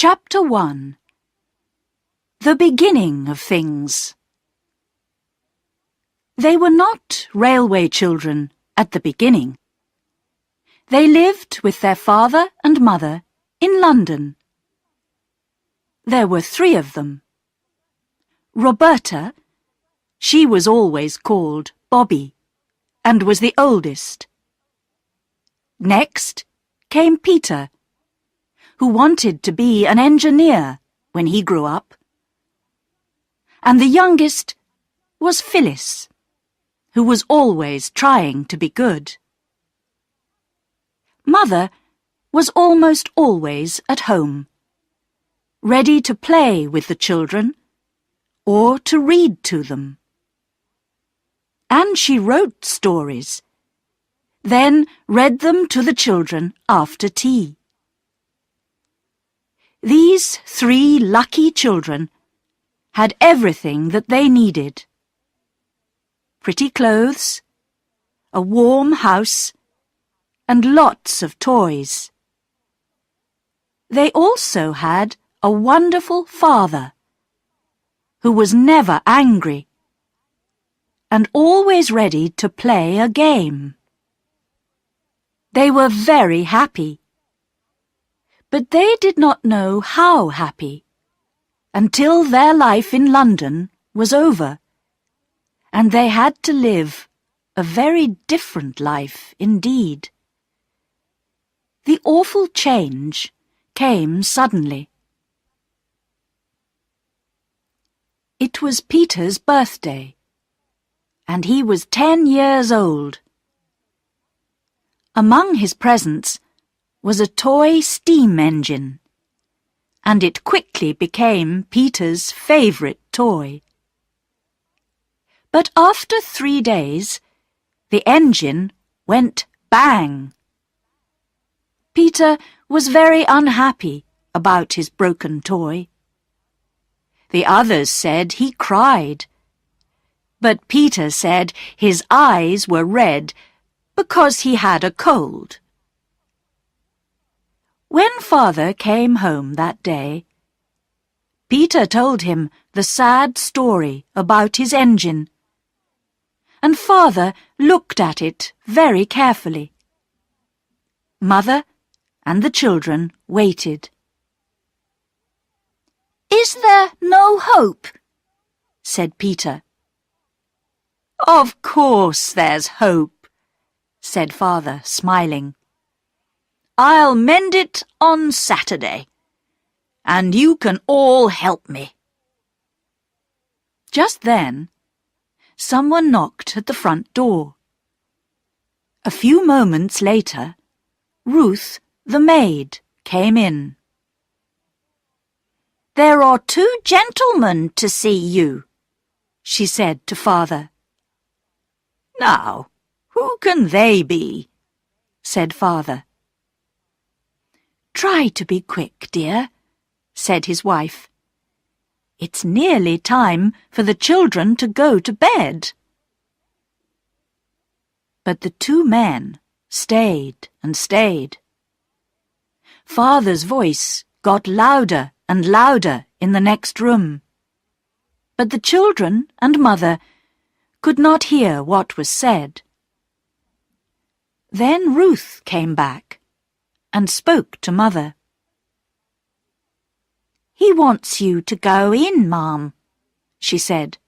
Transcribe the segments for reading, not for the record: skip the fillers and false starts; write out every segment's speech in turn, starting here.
Chapter 1. The Beginning of Things. They were not railway children at the beginning. They lived with their father and mother in London. There were 3 of them. Roberta, she was always called Bobby, and was the oldest. Next came Peter, who wanted to be an engineer when he grew up. And the youngest was Phyllis, who was always trying to be good. Mother was almost always at home, ready to play with the children or to read to them. And she wrote stories, then read them to the children after tea. These 3 lucky children had everything that they needed: pretty clothes, a warm house, and lots of toys. They also had a wonderful father, who was never angry and always ready to play a game. They were very happy, but they did not know how happy until their life in London was over, and they had to live a very different life indeed. The awful change came suddenly. It was Peter's birthday, and he was 10 years old. Among his presents was a toy steam engine, and it quickly became Peter's favourite toy. But after 3 days, the engine went bang. Peter was very unhappy about his broken toy. The others said he cried, but Peter said his eyes were red because he had a cold. When Father came home that day, Peter told him the sad story about his engine, and Father looked at it very carefully. Mother and the children waited. "Is there no hope?" said Peter. "Of course there's hope," said Father, smiling. "I'll mend it on Saturday, and you can all help me." Just then, someone knocked at the front door. A few moments later, Ruth, the maid, came in. "There are 2 gentlemen to see you," she said to Father. "Now, who can they be?" said Father. "Try to be quick, dear," said his wife. "It's nearly time for the children to go to bed." But the 2 men stayed and stayed. Father's voice got louder and louder in the next room, but the children and Mother could not hear what was said. Then Ruth came back and spoke to Mother. "He wants you to go in, Ma'am," she said.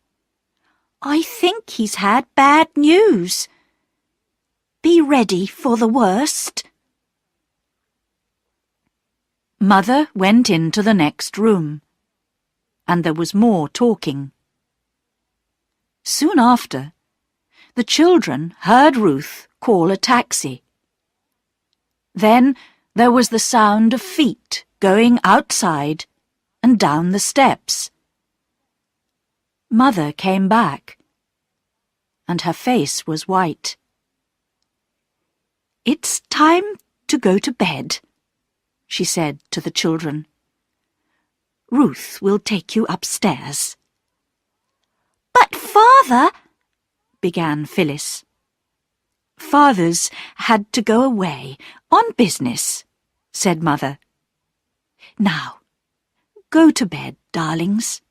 "I think he's had bad news. Be ready for the worst." Mother went into the next room, and there was more talking. Soon after, the children heard Ruth call a taxi. Then there was the sound of feet going outside and down the steps. Mother came back, and her face was white. "It's time to go to bed," she said to the children. "Ruth will take you upstairs." "But Father," began Phyllis. "Father's had to go away on business," said Mother. "Now, go to bed, darlings?"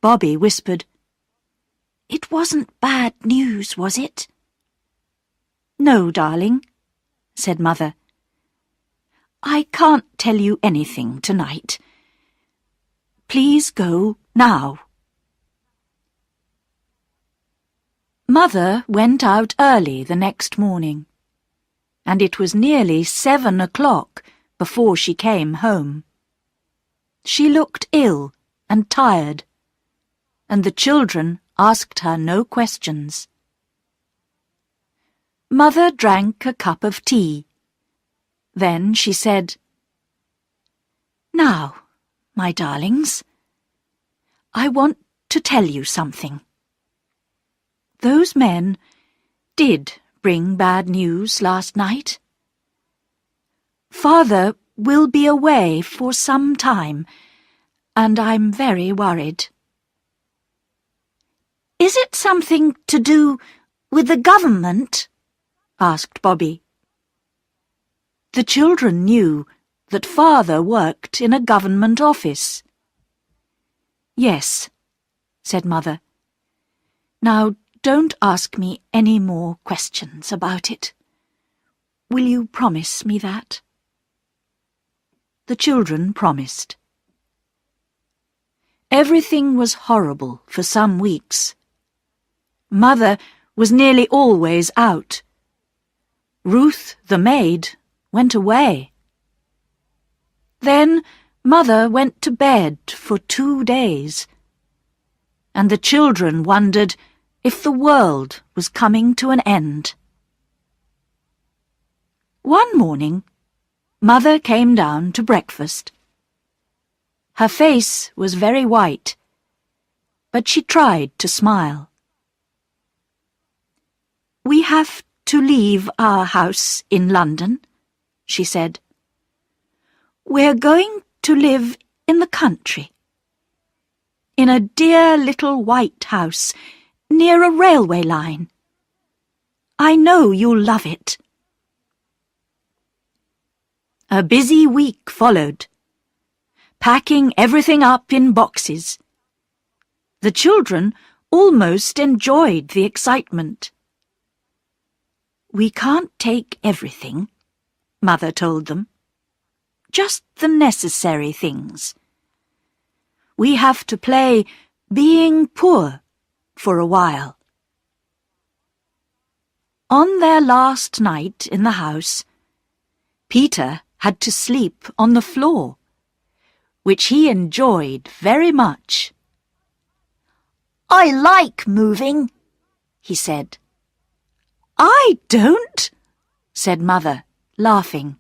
Bobby whispered, "It wasn't bad news, was it?" "No, darling," said Mother. "I can't tell you anything tonight. Please go now." Mother went out early the next morning, and it was nearly 7 o'clock before she came home. She looked ill and tired, and the children asked her no questions. Mother drank a cup of tea. Then she said, "Now, my darlings, I want to tell you something. Those men did bring bad news last night. Father will be away for some time, and I'm very worried." "Is it something to do with the government?" asked Bobby. The children knew that Father worked in a government office. "Yes," said Mother. "Now don't ask me any more questions about it. Will you promise me that?" The children promised. Everything was horrible for some weeks. Mother was nearly always out. Ruth, the maid, went away. Then Mother went to bed for 2 days, and the children wondered if the world was coming to an end. One morning, Mother came down to breakfast. Her face was very white, but she tried to smile. "We have to leave our house in London," she said. "We're going to live in the country, in a dear little white house near a railway line. I know you'll love it." A busy week followed, packing everything up in boxes. The children almost enjoyed the excitement. "We can't take everything," Mother told them. "Just the necessary things. We have to play being poor for a while." On their last night in the house, Peter had to sleep on the floor, which he enjoyed very much. "I like moving," he said. "I don't," said Mother, laughing.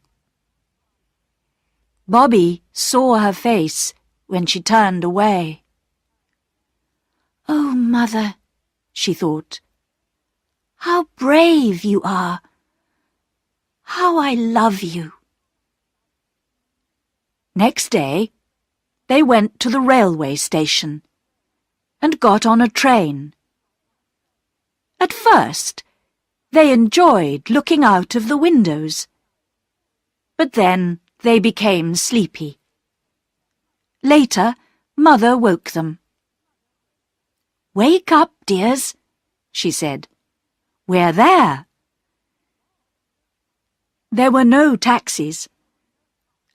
Bobby saw her face when she turned away. "Oh, Mother," she thought, "how brave you are. How I love you." Next day, they went to the railway station and got on a train. At first, they enjoyed looking out of the windows, but then they became sleepy. Later, Mother woke them. "Wake up, dears," she said. "We're there." There were no taxis,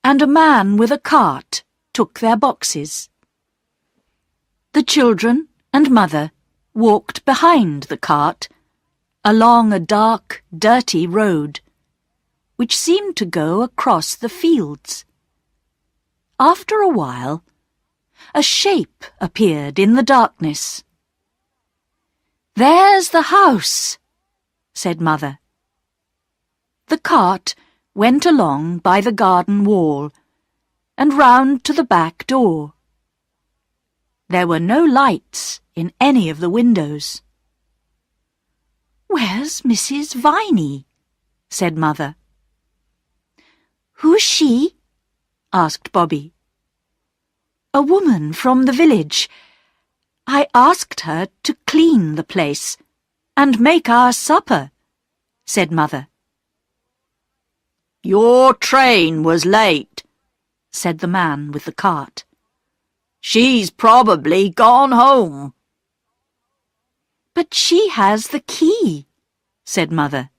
and a man with a cart took their boxes. The children and Mother walked behind the cart along a dark, dirty road, which seemed to go across the fields. After a while, a shape appeared in the darkness. "There's the house," said Mother. The cart went along by the garden wall and round to the back door. There were no lights in any of the windows. "Where's Mrs. Viney?" said Mother. "Who's she?" asked Bobby. "A woman from the village. I asked her to clean the place and make our supper," said Mother. "Your train was late," said the man with the cart. "She's probably gone home." "But she has the key," said Mother.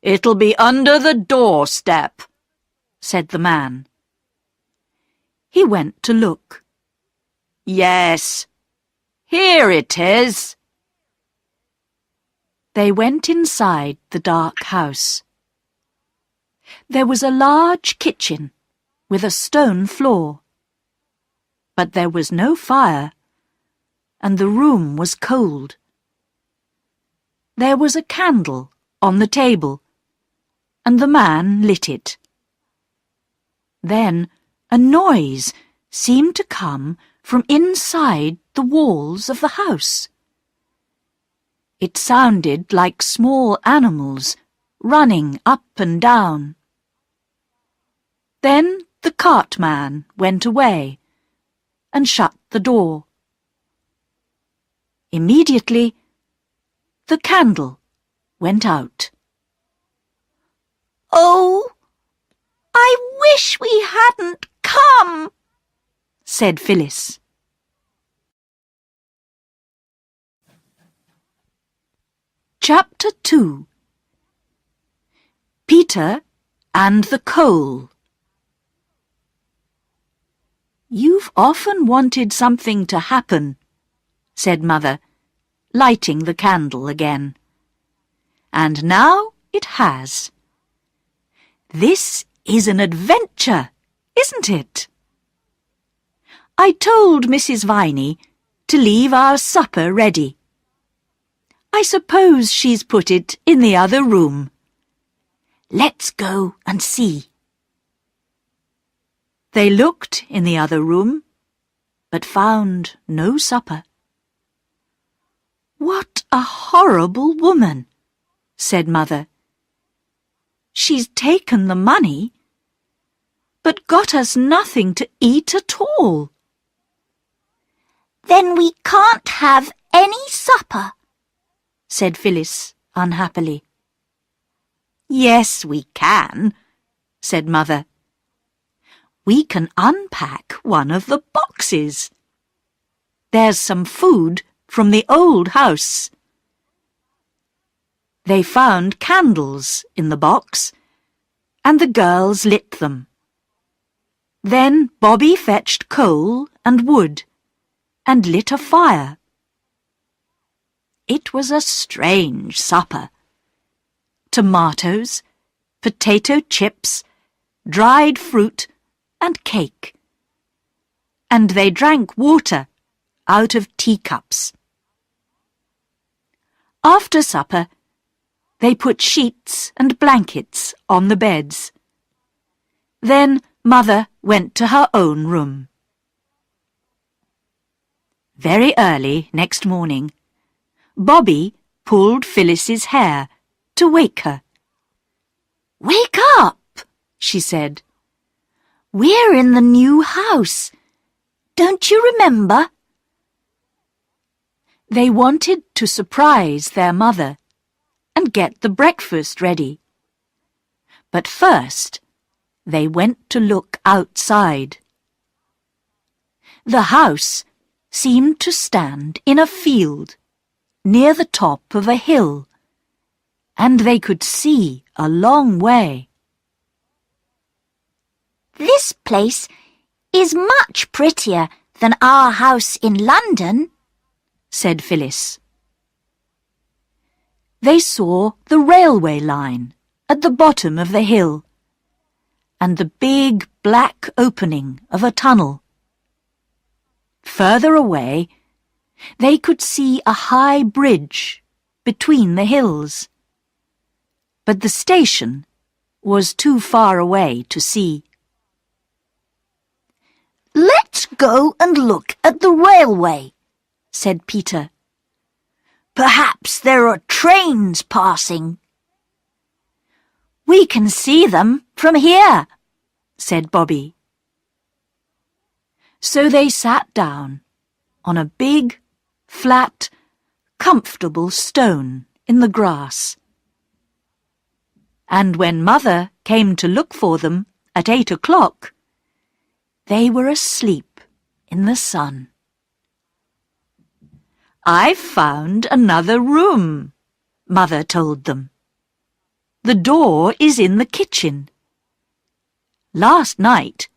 "It'll be under the doorstep," said the man. He went to look. "Yes, here it is." They went inside the dark house. There was a large kitchen with a stone floor, but there was no fire, and the room was cold. There was a candle on the table, and the man lit it. Then a noise seemed to come from inside the walls of the house. It sounded like small animals running up and down. Then the cartman went away and shut the door. Immediately, the candle went out. "Oh, I wish we hadn't come," said Phyllis. Chapter 2. Peter and the Coal. "You've often wanted something to happen," said Mother, lighting the candle again. "And now it has. This is an adventure, isn't it? I told Mrs. Viney to leave our supper ready. I suppose she's put it in the other room. Let's go and see." They looked in the other room, but found no supper. "What a horrible woman," said Mother. "She's taken the money, but got us nothing to eat at all." "Then we can't have any supper," said Phyllis unhappily. "Yes, we can," said Mother. "We can unpack one of the boxes. There's some food from the old house." They found candles in the box, and the girls lit them. Then Bobby fetched coal and wood, and lit a fire. It was a strange supper. Tomatoes, potato chips, dried fruit, and cake. And they drank water out of teacups. After supper, they put sheets and blankets on the beds. Then Mother went to her own room. Very early next morning, Bobby pulled Phyllis's hair to wake her. "Wake up," she said. "We're in the new house. Don't you remember?" They wanted to surprise their mother and get the breakfast ready. But first, they went to look outside. The house seemed to stand in a field near the top of a hill, and they could see a long way. "This place is much prettier than our house in London," said Phyllis. They saw the railway line at the bottom of the hill, and the big black opening of a tunnel. Further away, they could see a high bridge between the hills, but the station was too far away to see. "Let's go and look at the railway," said Peter. "Perhaps there are trains passing." "We can see them from here," said Bobby. So they sat down on a big, flat, comfortable stone in the grass. And when Mother came to look for them at 8 o'clock, they were asleep in the sun. "I've found another room," Mother told them. "The door is in the kitchen. Last night,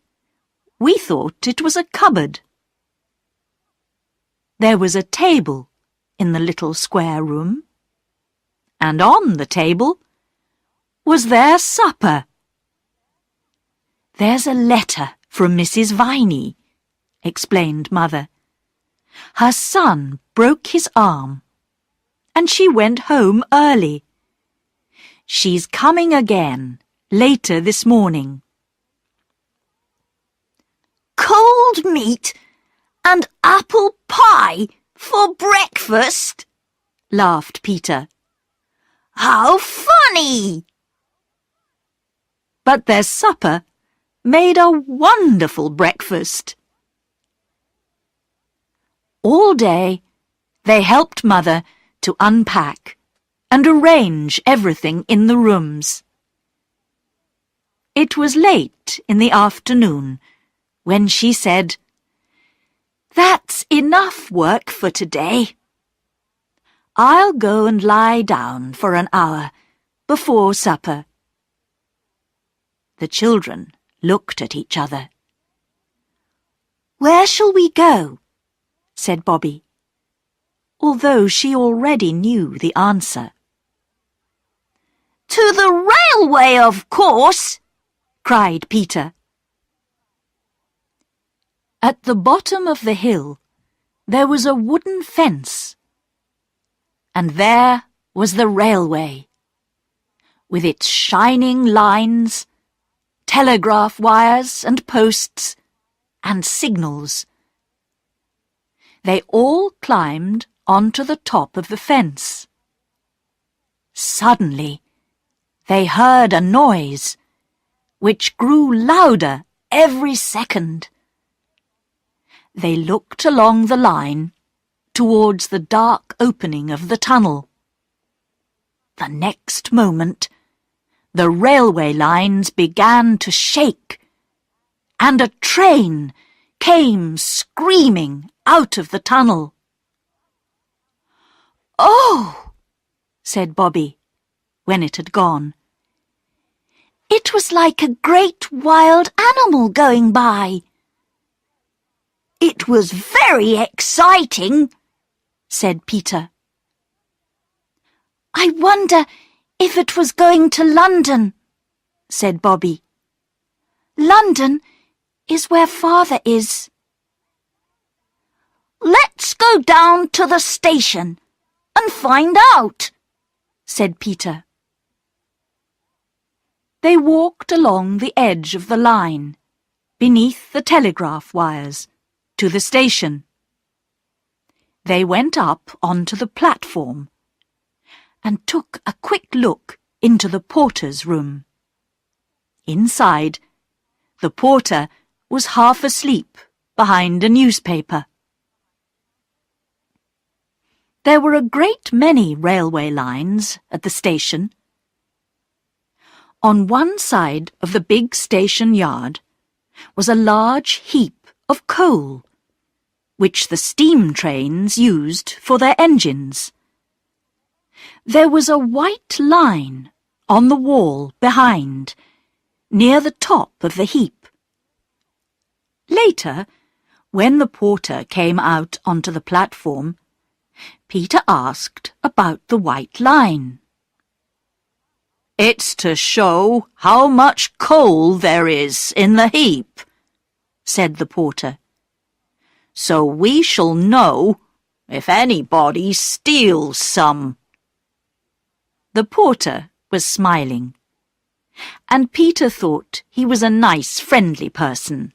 we thought it was a cupboard." There was a table in the little square room, and on the table was their supper. "There's a letter from Mrs. Viney," explained Mother. "Her son broke his arm, and she went home early. She's coming again later this morning." "Cold meat and apple pie for breakfast?" laughed Peter. "How funny!" But their supper made a wonderful breakfast. All day they helped Mother to unpack and arrange everything in the rooms. It was late in the afternoon when she said, "That's enough work for today. I'll go and lie down for an hour before supper." The children looked at each other. "Where shall we go?" said Bobby, although she already knew the answer. "To the railway, of course!" cried Peter. At the bottom of the hill there was a wooden fence, and there was the railway, with its shining lines, telegraph wires and posts, and signals. They all climbed onto the top of the fence. Suddenly, they heard a noise, which grew louder every second. They looked along the line towards the dark opening of the tunnel. The next moment, the railway lines began to shake, and a train came screaming out of the tunnel. "Oh!" said Bobby, when it had gone. "It was like a great wild animal going by." "It was very exciting," said Peter. "I wonder if it was going to London," said Bobby. "London is where Father is." "Let's go down to the station and find out," said Peter. They walked along the edge of the line, beneath the telegraph wires, to the station. They went up onto the platform and took a quick look into the porter's room. Inside, the porter was half asleep behind a newspaper. There were a great many railway lines at the station. On one side of the big station yard was a large heap of coal, which the steam trains used for their engines. There was a white line on the wall behind, near the top of the heap. Later, when the porter came out onto the platform, Peter asked about the white line. "It's to show how much coal there is in the heap," said the porter. "So we shall know if anybody steals some." The porter was smiling, and Peter thought he was a nice, friendly person.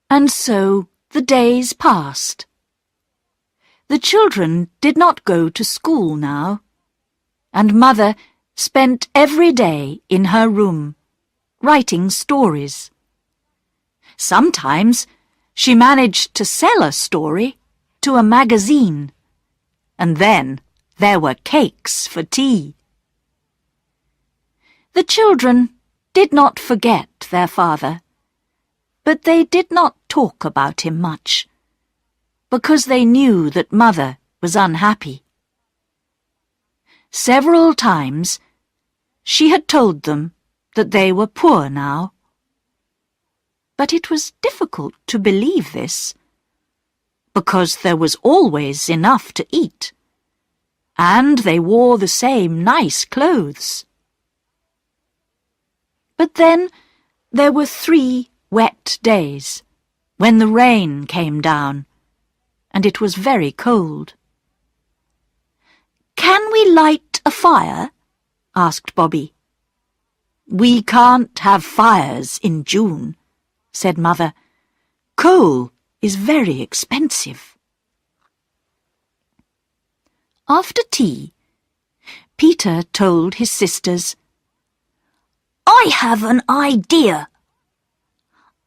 And so the days passed. The children did not go to school now, and Mother spent every day in her room, writing stories. Sometimes she managed to sell a story to a magazine, and then there were cakes for tea. The children did not forget their father, but they did not talk about him much, because they knew that Mother was unhappy. Several times she had told them that they were poor now, but it was difficult to believe this, because there was always enough to eat, and they wore the same nice clothes. But then there were 3 wet days, when the rain came down, and it was very cold. "Can we light a fire?" asked Bobby. "We can't have fires in June," said Mother. "Coal is very expensive." After tea, Peter told his sisters, "I have an idea.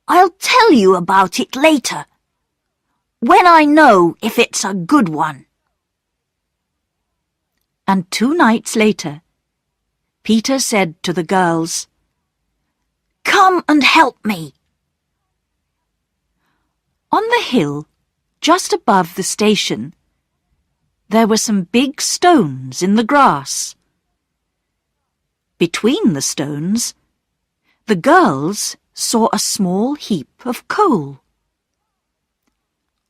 I'll tell you about it later, when I know if it's a good one." And 2 nights later, Peter said to the girls, "Come and help me." On the hill, just above the station, there were some big stones in the grass. Between the stones, the girls saw a small heap of coal.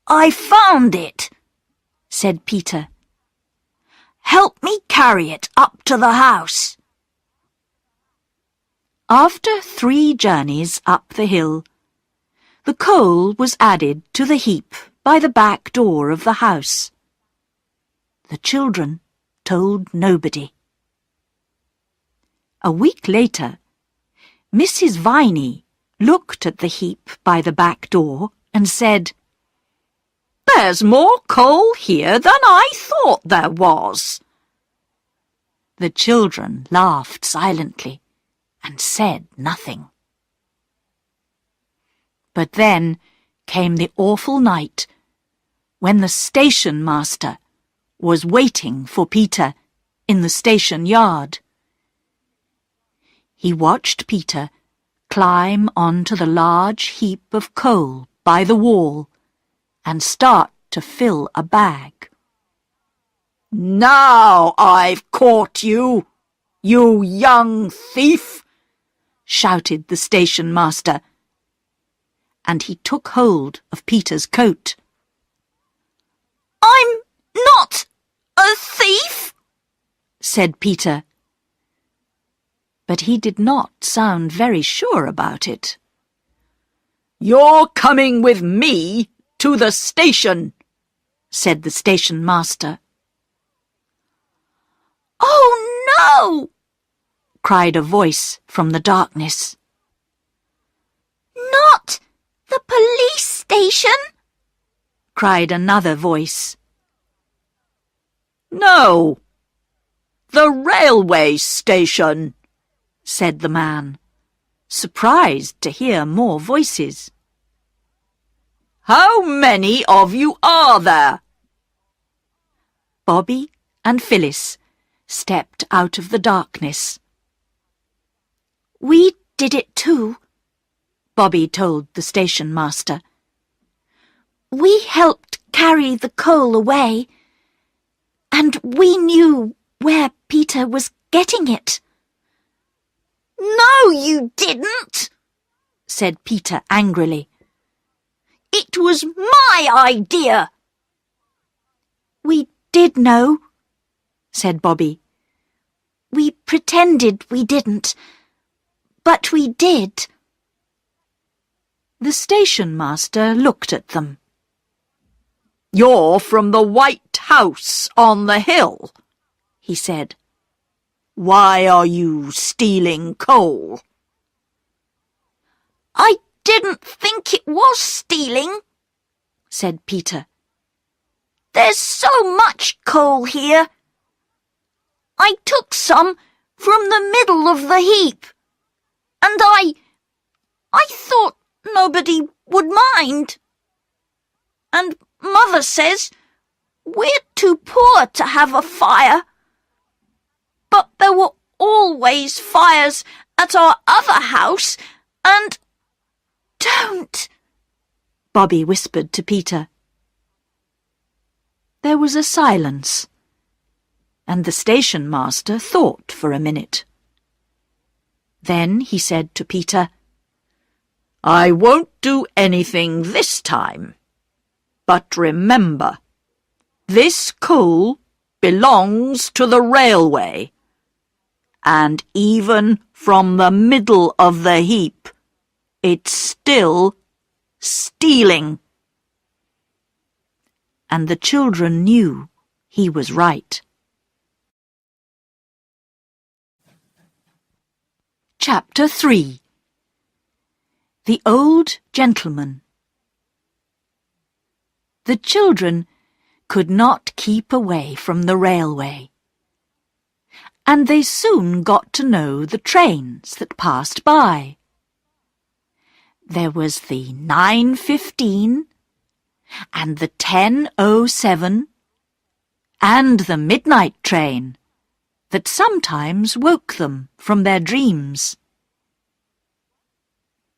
"I found it," said Peter. "Help me carry it up to the house." After 3 journeys up the hill, the coal was added to the heap by the back door of the house. The children told nobody. A week later, Mrs. Viney looked at the heap by the back door and said, "There's more coal here than I thought there was." The children laughed silently and said nothing. But then came the awful night when the station master was waiting for Peter in the station yard. He watched Peter climb onto the large heap of coal by the wall and start to fill a bag. "Now I've caught you, you young thief!" shouted the station master, and he took hold of Peter's coat. "I'm not a thief," said Peter. But he did not sound very sure about it. "You're coming with me to the station," said the station master. "Oh, no!" cried a voice from the darkness. "Not the police station?" cried another voice. "No, the railway station," said the man, surprised to hear more voices. "How many of you are there?" Bobby and Phyllis stepped out of the darkness. "We did it too," Bobby told the station master. "We helped carry the coal away, and we knew where Peter was getting it." "No, you didn't," said Peter angrily. "It was my idea." "We did know," said Bobby. "We pretended we didn't, but we did." The station master looked at them. "You're from the White House on the hill," he said. "Why are you stealing coal?" "I didn't think it was stealing," said Peter. "There's so much coal here. I took some from the middle of the heap, and I thought nobody would mind. And Mother says we're too poor to have a fire. But there were always fires at our other house, and—" "Don't," Bobby whispered to Peter. There was a silence, and the station master thought for a minute. Then he said to Peter, "I won't do anything this time. But remember, this coal belongs to the railway. And even from the middle of the heap, it's still stealing." And the children knew he was right. Chapter 3. The Old Gentleman. The children could not keep away from the railway, and they soon got to know the trains that passed by. There was the 9:15 and the 10:07 and the midnight train that sometimes woke them from their dreams.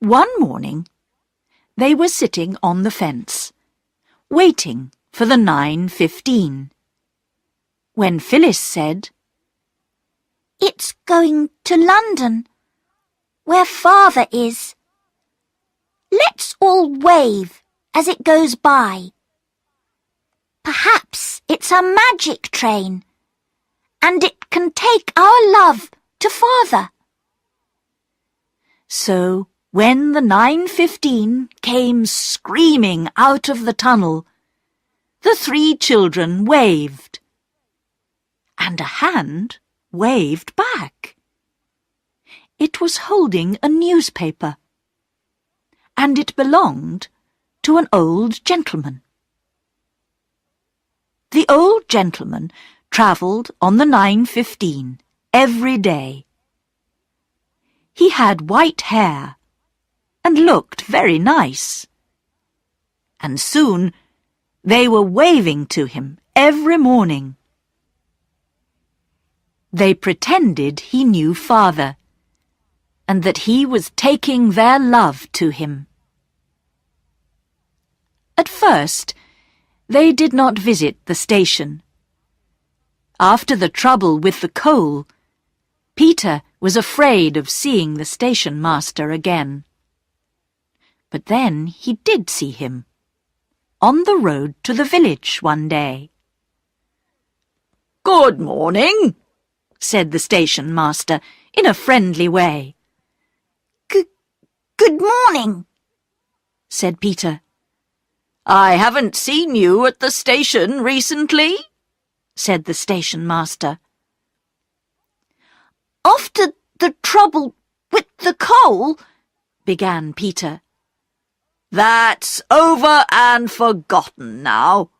One morning, they were sitting on the fence, waiting for the 9:15, when Phyllis said, "It's going to London, where Father is. Let's all wave as it goes by. Perhaps it's a magic train, and it can take our love to Father." So, when the 9:15 came screaming out of the tunnel, the three children waved, and a hand waved back. It was holding a newspaper, and it belonged to an old gentleman. The old gentleman travelled on the 9:15 every day. He had white hair and looked very nice, and soon they were waving to him every morning. They pretended he knew Father, and that he was taking their love to him. At first, they did not visit the station. After the trouble with the coal, Peter was afraid of seeing the station master again. But then he did see him, on the road to the village one day. "Good morning," said the station master in a friendly way. Good morning," said Peter. "I haven't seen you at the station recently," said the station master. "After the trouble with the coal," began Peter. "That's over and forgotten now,"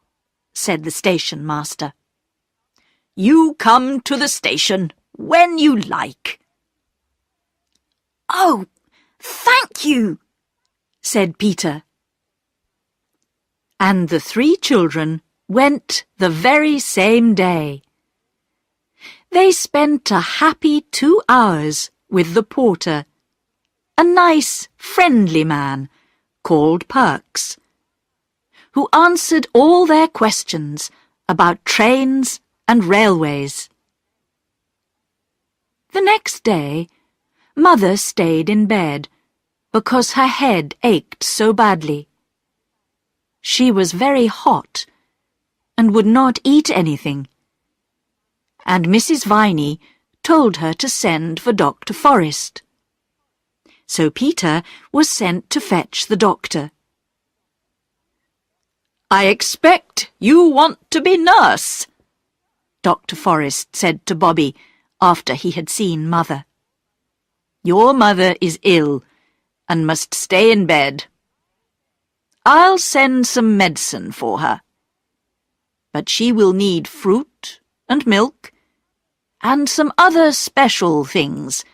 said the station master. "You come to the station when you like." "Oh, thank you," said Peter. And the three children went the very same day. They spent a happy 2 hours with the porter, a nice, friendly man called Perks, who answered all their questions about trains and railways. The next day, Mother stayed in bed because her head ached so badly. She was very hot and would not eat anything, and Mrs. Viney told her to send for Dr. Forrest. So Peter was sent to fetch the doctor. "I expect you want to be nurse," Dr. Forrest said to Bobby after he had seen Mother. "Your mother is ill and must stay in bed. I'll send some medicine for her, but she will need fruit and milk and some other special things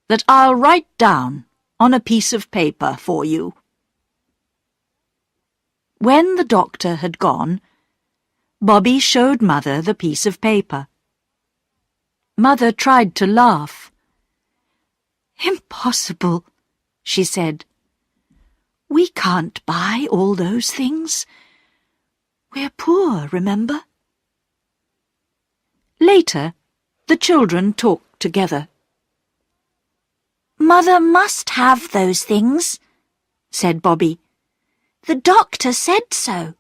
that I'll write down on a piece of paper for you." When the doctor had gone, Bobby showed Mother the piece of paper. Mother tried to laugh. "Impossible," she said. "We can't buy all those things. We're poor, remember?" Later, the children talked together. "Mother must have those things," said Bobby. "The doctor said so.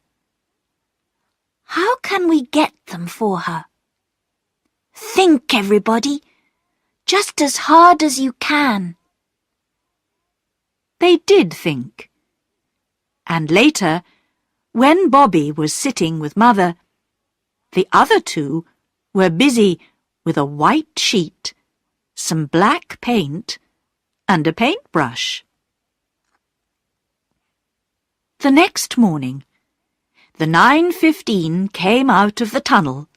How can we get them for her? Think, everybody, just as hard as you can." They did think. And later, when Bobby was sitting with Mother, the other two were busy with a white sheet, some black paint, and a paintbrush. The next morning, the 9:15 came out of the tunnel,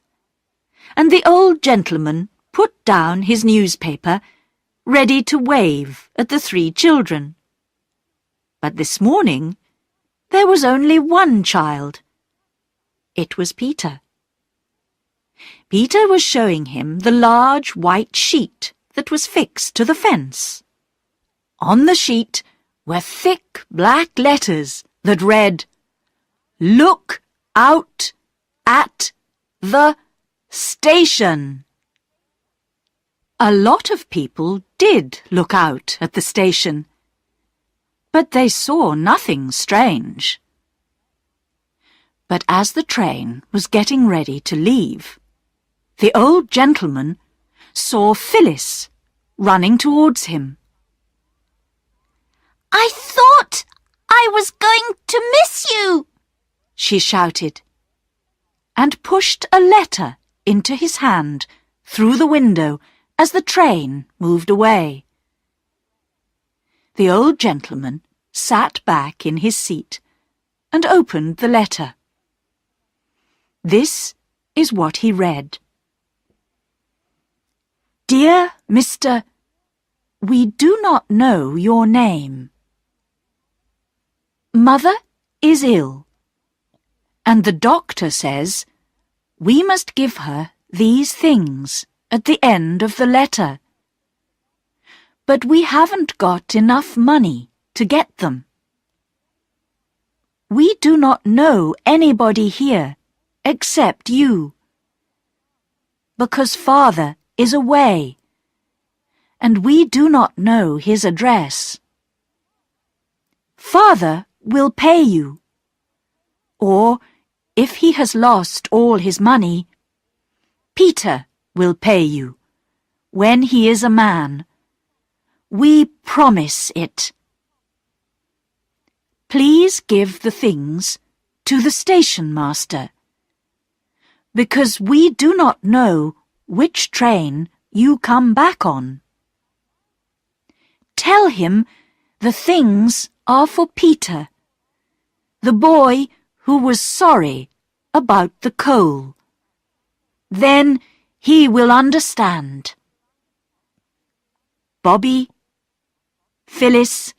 and the old gentleman put down his newspaper, ready to wave at the three children. But this morning, there was only one child. It was Peter. Peter was showing him the large white sheet that was fixed to the fence. On the sheet were thick black letters that read, "Look out at the station." A lot of people did look out at the station, but they saw nothing strange. But as the train was getting ready to leave, the old gentleman saw Phyllis running towards him. "I thought I was going to miss you," she shouted, and pushed a letter into his hand through the window as the train moved away. The old gentleman sat back in his seat and opened the letter. This is what he read. "Dear Mr. We do not know your name. Mother is ill, and the doctor says we must give her these things at the end of the letter. But we haven't got enough money to get them. We do not know anybody here except you, because Father is away, and we do not know his address. Father will pay you, or if he has lost all his money, Peter will pay you when he is a man. We promise it. Please give the things to the station master, because we do not know which train you come back on. Tell him the things are for Peter, the boy who was sorry about the coal. Then he will understand. Bobby, Phyllis,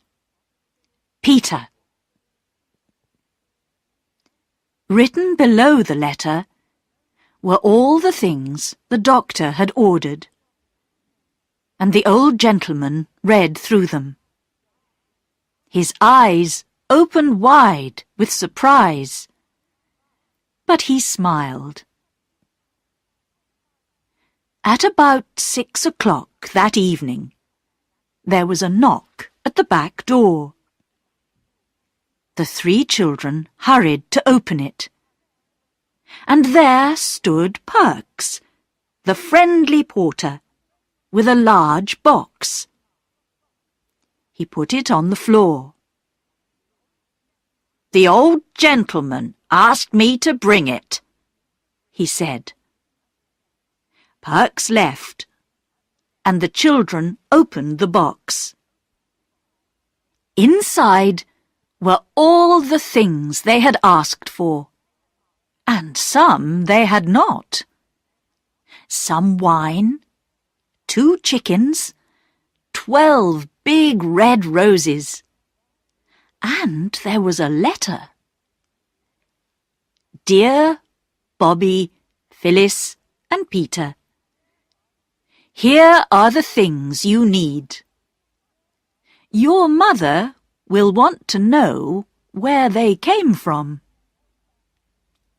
Peter." Written below the letter were all the things the doctor had ordered, and the old gentleman read through them. His eyes opened wide with surprise, but he smiled. At about 6 o'clock that evening, there was a knock at the back door. The three children hurried to open it, and there stood Perks, the friendly porter, with a large box. He put it on the floor. "The old gentleman asked me to bring it," he said. Perks left, and the children opened the box. Inside were all the things they had asked for, and some they had not. Some wine, 2 chickens, 12 big red roses, and there was a letter. "Dear Bobby, Phyllis, and Peter, Here are the things you need. Your mother will want to know where they came from.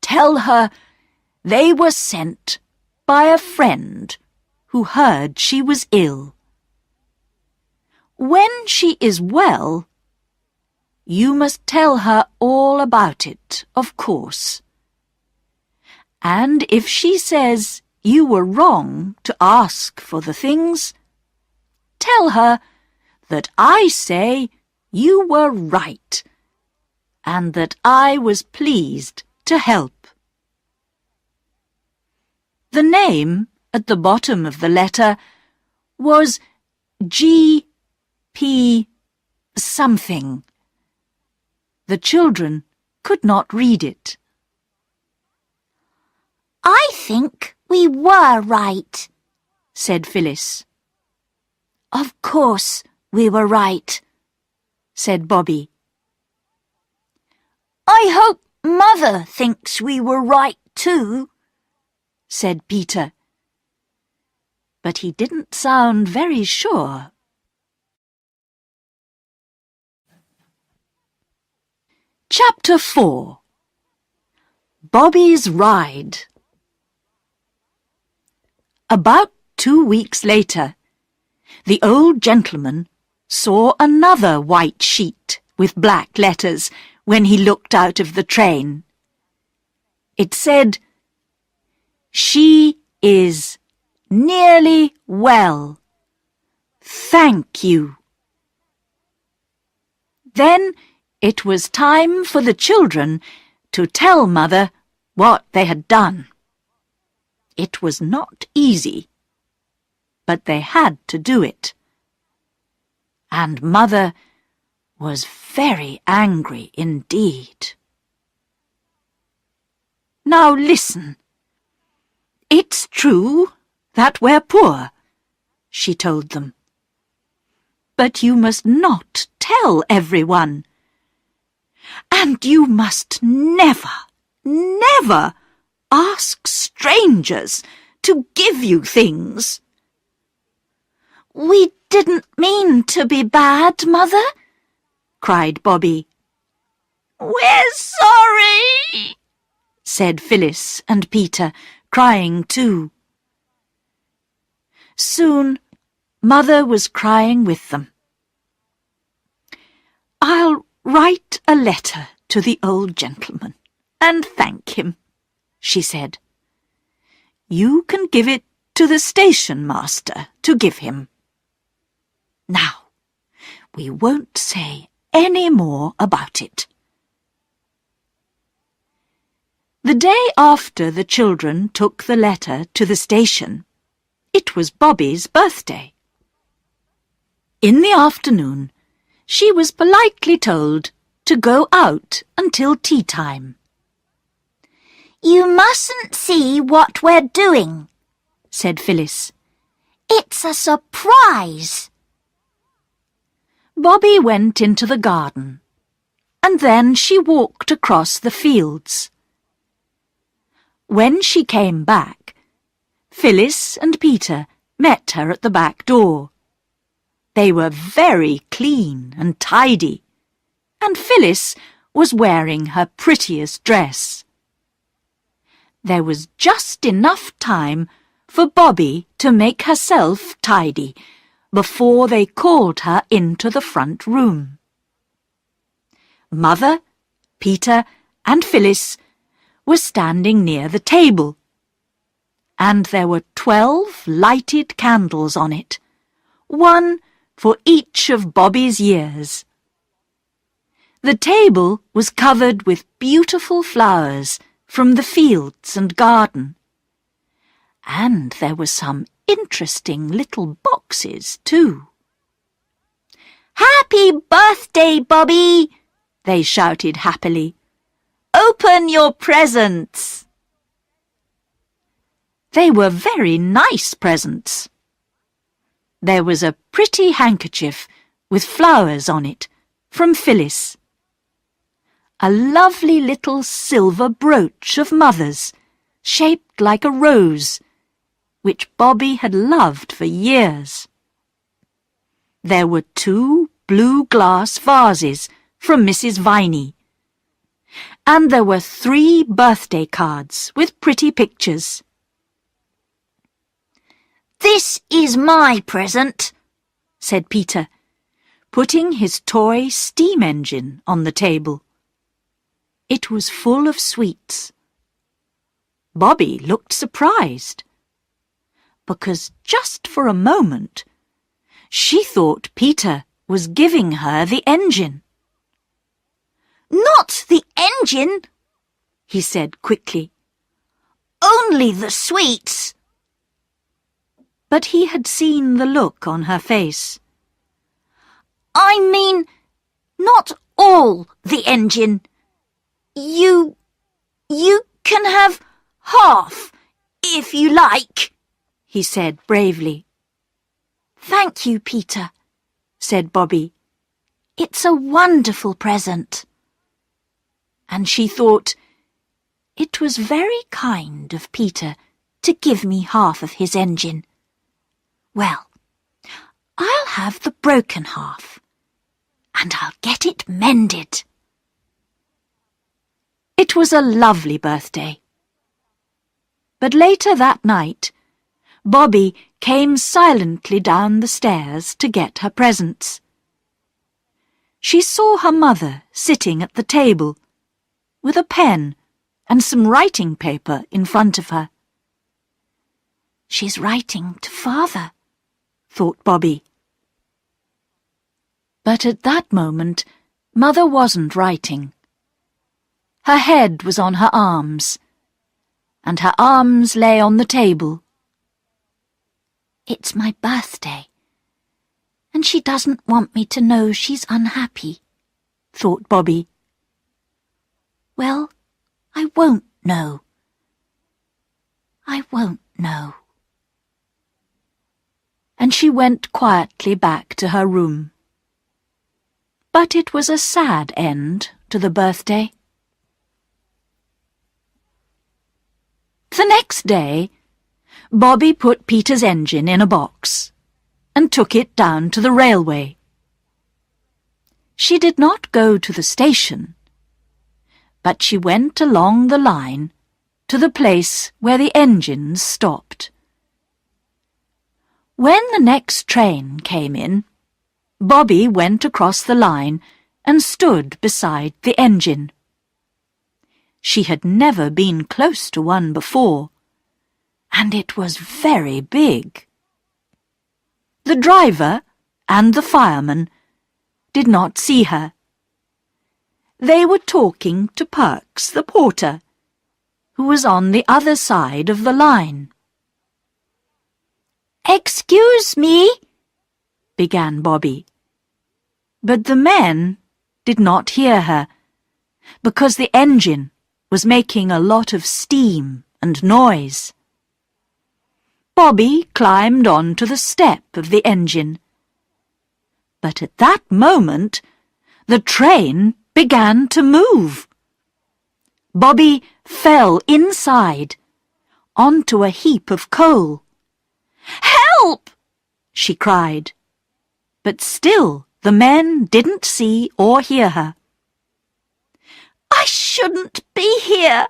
Tell her they were sent by a friend who heard she was ill. When she is well, you must tell her all about it, of course. And if she says you were wrong to ask for the things, tell her that I say you were right, and that I was pleased to help. The name at the bottom of the letter was G.P. something. The children could not read it. I think we were right, said Phyllis. Of course we were right, said Bobby. I hope Mother thinks we were right too, said Peter. But he didn't sound very sure. Chapter 4. Bobby's Ride. About 2 weeks later, the old gentleman saw another white sheet with black letters when he looked out of the train. It said, "She is nearly well. Thank you." Then it was time for the children to tell Mother what they had done. It was not easy, but they had to do it. And Mother was very angry indeed. Now listen. It's true that we're poor, she told them. But you must not tell everyone. And you must never, never ask strangers to give you things. We didn't mean to be bad, Mother, cried Bobby. We're sorry, said Phyllis and Peter, crying too. Soon Mother was crying with them. I'll write a letter to the old gentleman and thank him, she said. You can give it to the station master to give him. Now, we won't say any more about it. The day after the children took the letter to the station, it was Bobby's birthday. In the afternoon, she was politely told to go out until tea time. You mustn't see what we're doing, said Phyllis. It's a surprise. Bobby went into the garden, and then she walked across the fields. When she came back, Phyllis and Peter met her at the back door. They were very clean and tidy, and Phyllis was wearing her prettiest dress. There was just enough time for Bobby to make herself tidy before they called her into the front room. Mother, Peter, and Phyllis were standing near the table, and there were 12 lighted candles on it, one for each of Bobby's years. The table was covered with beautiful flowers from the fields and garden, and there were some interesting little boxes too. Happy birthday, Bobby! They shouted happily. Open your presents! They were very nice presents. There was a pretty handkerchief with flowers on it from Phyllis. A lovely little silver brooch of Mother's, shaped like a rose, which Bobby had loved for years. There were 2 blue glass vases from Mrs. Viney, and there were 3 birthday cards with pretty pictures. "This is my present," said Peter, putting his toy steam engine on the table. It was full of sweets. Bobby looked surprised, because just for a moment she thought Peter was giving her the engine. "Not the engine," he said quickly. "Only the sweets." But he had seen the look on her face. "I mean, not all the engine. You can have half, if you like," he said bravely. "Thank you, Peter," said Bobby. "It's a wonderful present." And she thought, it was very kind of Peter to give me half of his engine. Well, I'll have the broken half, and I'll get it mended. It was a lovely birthday. But later that night, Bobby came silently down the stairs to get her presents. She saw her mother sitting at the table, with a pen and some writing paper in front of her. "She's writing to Father," thought Bobby. But at that moment, Mother wasn't writing. Her head was on her arms, and her arms lay on the table. "It's my birthday, and she doesn't want me to know she's unhappy," thought Bobby. "Well, I won't know. I won't know." And she went quietly back to her room. But it was a sad end to the birthday. The next day, Bobby put Peter's engine in a box and took it down to the railway. She did not go to the station, but she went along the line to the place where the engines stopped. When the next train came in, Bobby went across the line and stood beside the engine. She had never been close to one before, and it was very big. The driver and the fireman did not see her. They were talking to Perks, the porter, who was on the other side of the line. "Excuse me," began Bobby. But the men did not hear her, because the engine was making a lot of steam and noise. Bobby climbed onto the step of the engine. But at that moment, the train began to move. Bobby fell inside, onto a heap of coal. "Help!" she cried. But still the men didn't see or hear her. "I shouldn't be here,"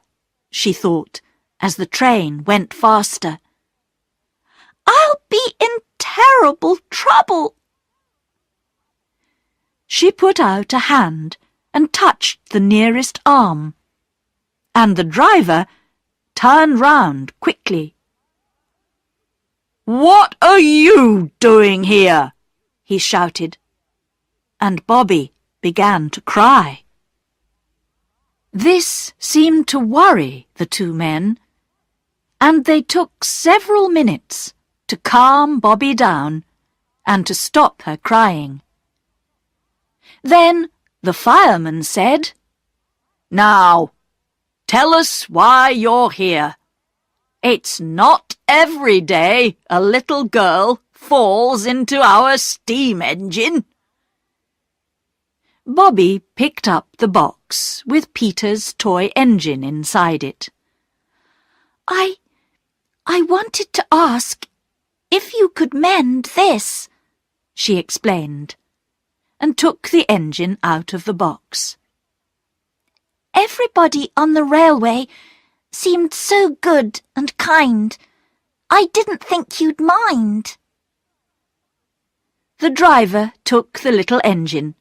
she thought, as the train went faster. "I'll be in terrible trouble." She put out a hand and touched the nearest arm, and the driver turned round quickly. "What are you doing here?" he shouted, and Bobby began to cry. This seemed to worry the 2 men, and they took several minutes to calm Bobby down and to stop her crying. Then the fireman said, "Now, tell us why you're here. It's not every day a little girl falls into our steam engine." Bobby picked up the box with Peter's toy engine inside it. I wanted to ask if you could mend this, she explained, and took the engine out of the box. Everybody on the railway seemed so good and kind. I didn't think you'd mind. The driver took the little engine,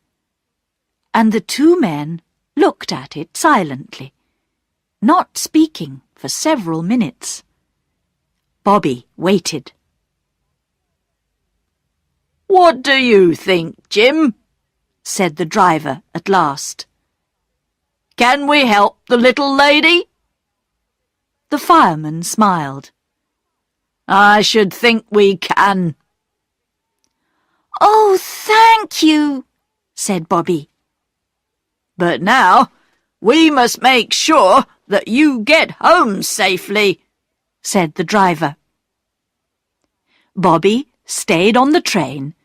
and the two men looked at it silently, not speaking for several minutes. Bobby waited. "What do you think, Jim?" said the driver at last. "Can we help the little lady?" The fireman smiled. "I should think we can." "Oh, thank you," said Bobby. "But now we must make sure that you get home safely," said the driver. Bobby stayed on the train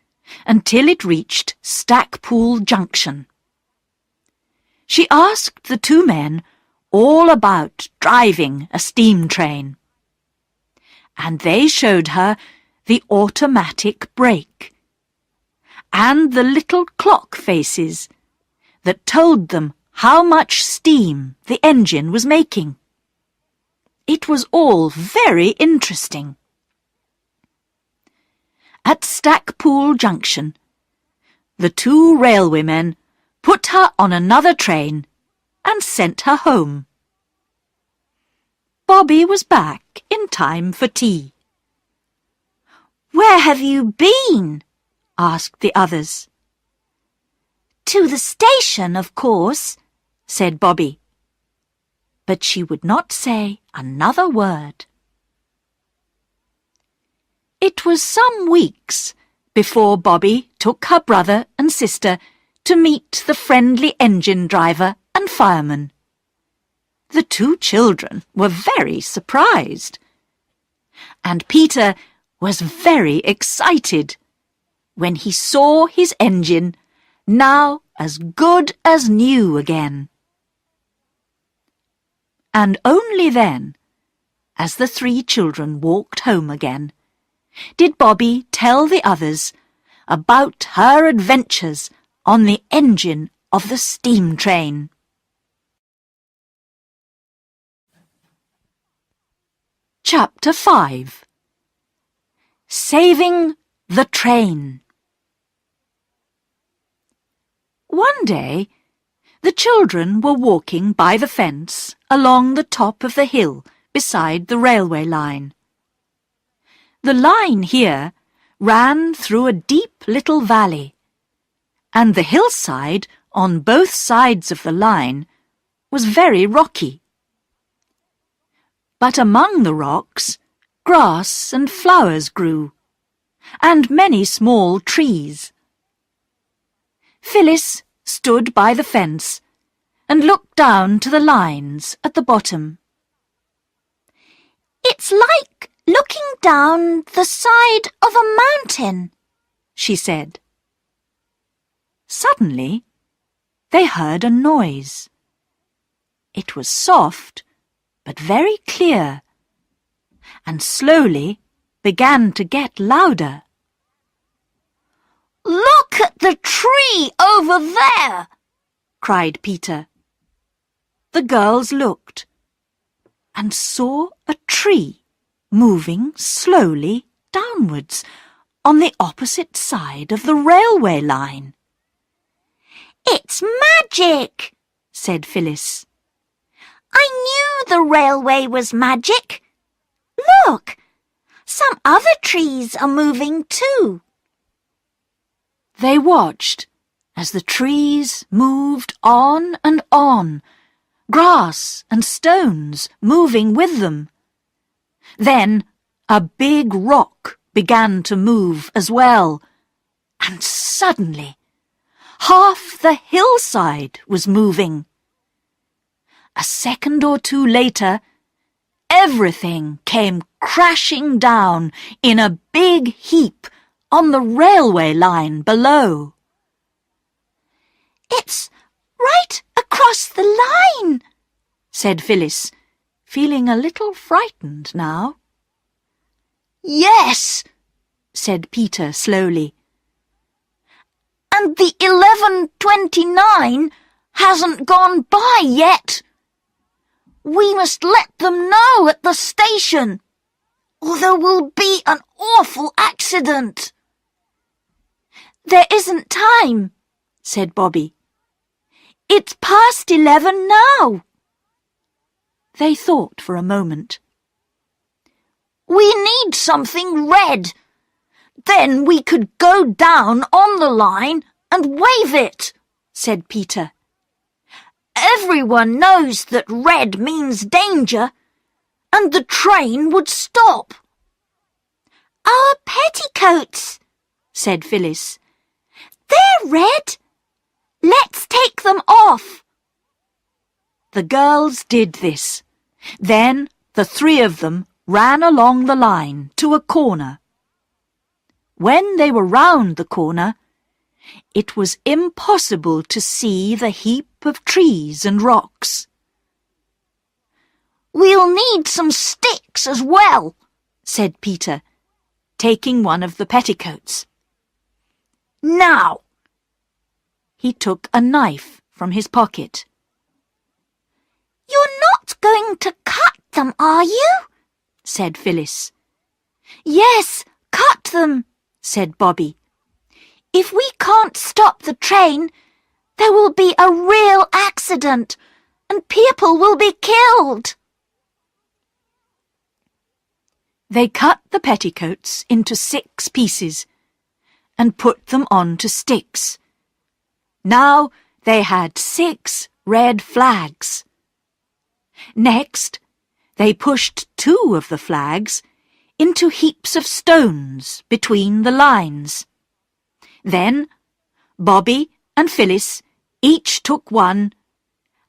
until it reached Stackpool Junction. She asked the two men all about driving a steam train, and they showed her the automatic brake and the little clock faces that told them how much steam the engine was making. It was all very interesting. At Stackpool Junction, the two railwaymen put her on another train and sent her home. Bobby was back in time for tea. "Where have you been?" asked the others. "To the station, of course," said Bobby. But she would not say another word. It was some weeks before Bobby took her brother and sister to meet the friendly engine driver and fireman. The two children were very surprised, and Peter was very excited when he saw his engine now as good as new again. And only then, as the three children walked home again, did Bobby tell the others about her adventures on the engine of the steam train. Chapter 5. Saving the Train. One day, the children were walking by the fence along the top of the hill beside the railway line. The line here ran through a deep little valley, and the hillside on both sides of the line was very rocky. But among the rocks, grass and flowers grew, and many small trees. Phyllis stood by the fence and looked down to the lines at the bottom. "It's like looking down the side of a mountain," she said. Suddenly, they heard a noise. It was soft, but very clear, and slowly began to get louder. "Look at the tree over there!" cried Peter. The girls looked and saw a tree moving slowly downwards on the opposite side of the railway line. "It's magic," said Phyllis. "I knew the railway was magic. Look, some other trees are moving too." They watched as the trees moved on and on, grass and stones moving with them. Then a big rock began to move as well, and suddenly half the hillside was moving. A second or two later, everything came crashing down in a big heap on the railway line below. "It's right across the line," said Phyllis, feeling a little frightened now. Yes, said Peter slowly. And the 11:29 hasn't gone by yet. We must let them know at the station, or there will be an awful accident. There isn't time, said Bobby. It's past 11 now. They thought for a moment. We need something red. Then we could go down on the line and wave it, said Peter. Everyone knows that red means danger, and the train would stop. Our petticoats, said Phyllis. They're red. Let's take them off. The girls did this. Then the three of them ran along the line to a corner. When they were round the corner, it was impossible to see the heap of trees and rocks. We'll need some sticks as well, said Peter, taking one of the petticoats. Now! He took a knife from his pocket. You're not going to cut them, are you? Said Phyllis. Yes, cut them, said Bobby. If we can't stop the train, there will be a real accident and people will be killed. They cut the petticoats into 6 pieces and put them onto sticks. Now they had 6 red flags. Next, they pushed 2 of the flags into heaps of stones between the lines. Then Bobby and Phyllis each took one,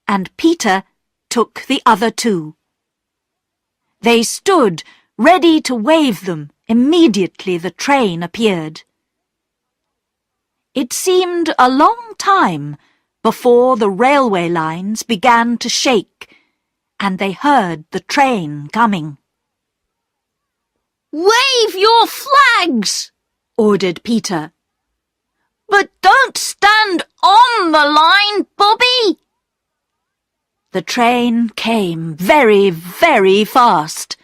and Peter took the other 2. They stood ready to wave them immediately the train appeared. It seemed a long time before the railway lines began to shake, and they heard the train coming. Wave your flags, ordered Peter. But don't stand on the line, Bobby. The train came very, very fast.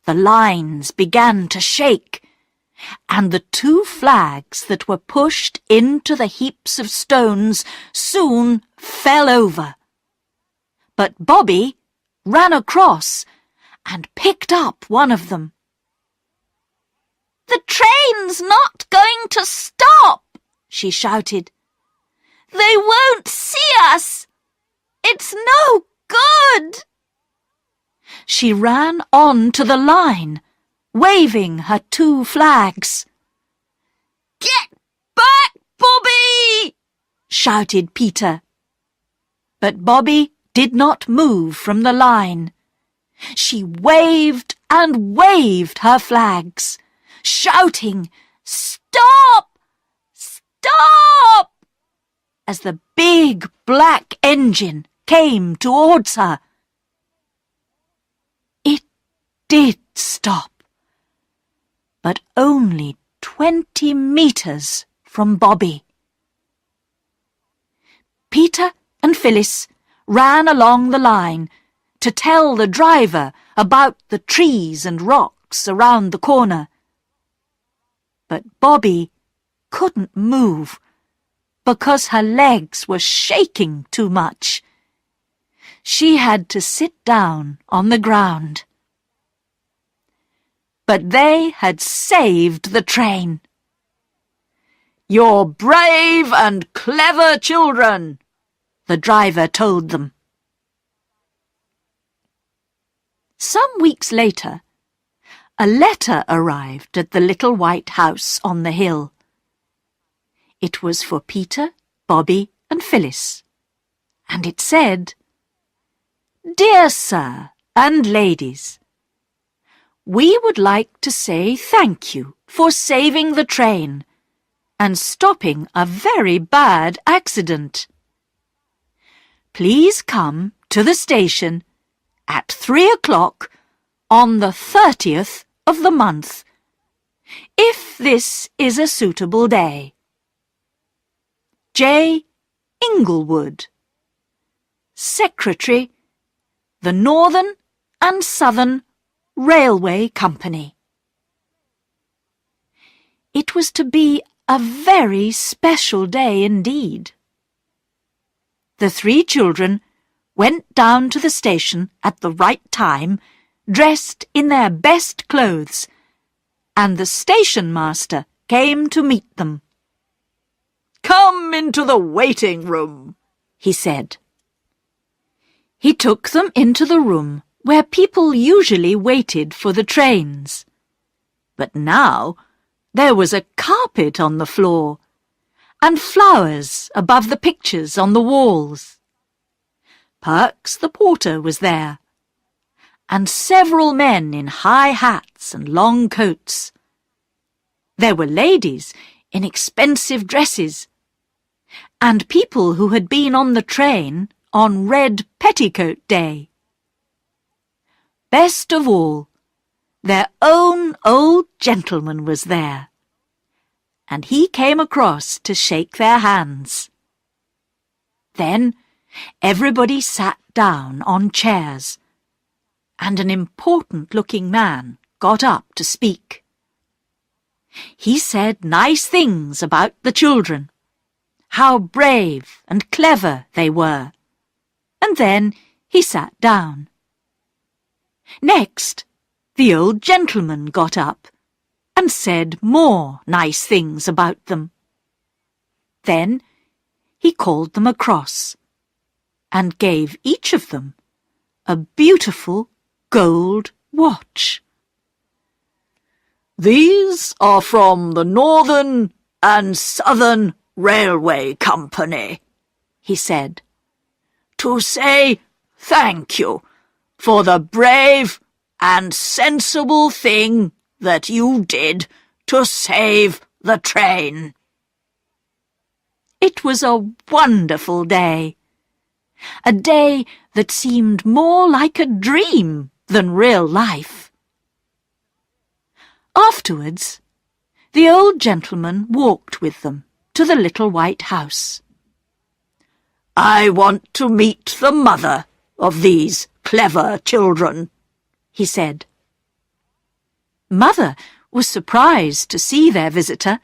The lines began to shake, and the 2 flags that were pushed into the heaps of stones soon fell over. But Bobby ran across and picked up one of them. The train's not going to stop, she shouted. They won't see us. It's no good. She ran on to the line, waving her 2 flags. Get back, Bobby! Shouted Peter. But Bobby did not move from the line. She waved and waved her flags, shouting, Stop! Stop! As the big black engine came towards her. It did stop, but only 20 meters from Bobby. Peter and Phyllis ran along the line to tell the driver about the trees and rocks around the corner. But Bobby couldn't move because her legs were shaking too much. She had to sit down on the ground. But they had saved the train. You're brave and clever children, the driver told them. Some weeks later, a letter arrived at the little white house on the hill. It was for Peter, Bobby, and Phyllis, and it said, Dear Sir and Ladies, we would like to say thank you for saving the train and stopping a very bad accident. Please come to the station at 3 o'clock on the 30th of the month, if this is a suitable day. J. Inglewood, Secretary, the Northern and Southern Railway Company. It was to be a very special day indeed. The 3 children went down to the station at the right time, dressed in their best clothes, and the station master came to meet them. "Come into the waiting room," he said. He took them into the room where people usually waited for the trains. But now there was a carpet on the floor, and flowers above the pictures on the walls. Perks the porter was there, and several men in high hats and long coats. There were ladies in expensive dresses, and people who had been on the train on Red Petticoat Day. Best of all, their own old gentleman was there, and he came across to shake their hands. Then everybody sat down on chairs, and an important-looking man got up to speak. He said nice things about the children, how brave and clever they were, and then he sat down. Next, the old gentleman got up and said more nice things about them. Then he called them across and gave each of them a beautiful gold watch. "These are from the Northern and Southern Railway Company," he said, "to say thank you for the brave and sensible thing that you did to save the train." It was a wonderful day, a day that seemed more like a dream than real life. Afterwards, the old gentleman walked with them to the little white house. "I want to meet the mother of these clever children," he said. Mother was surprised to see their visitor,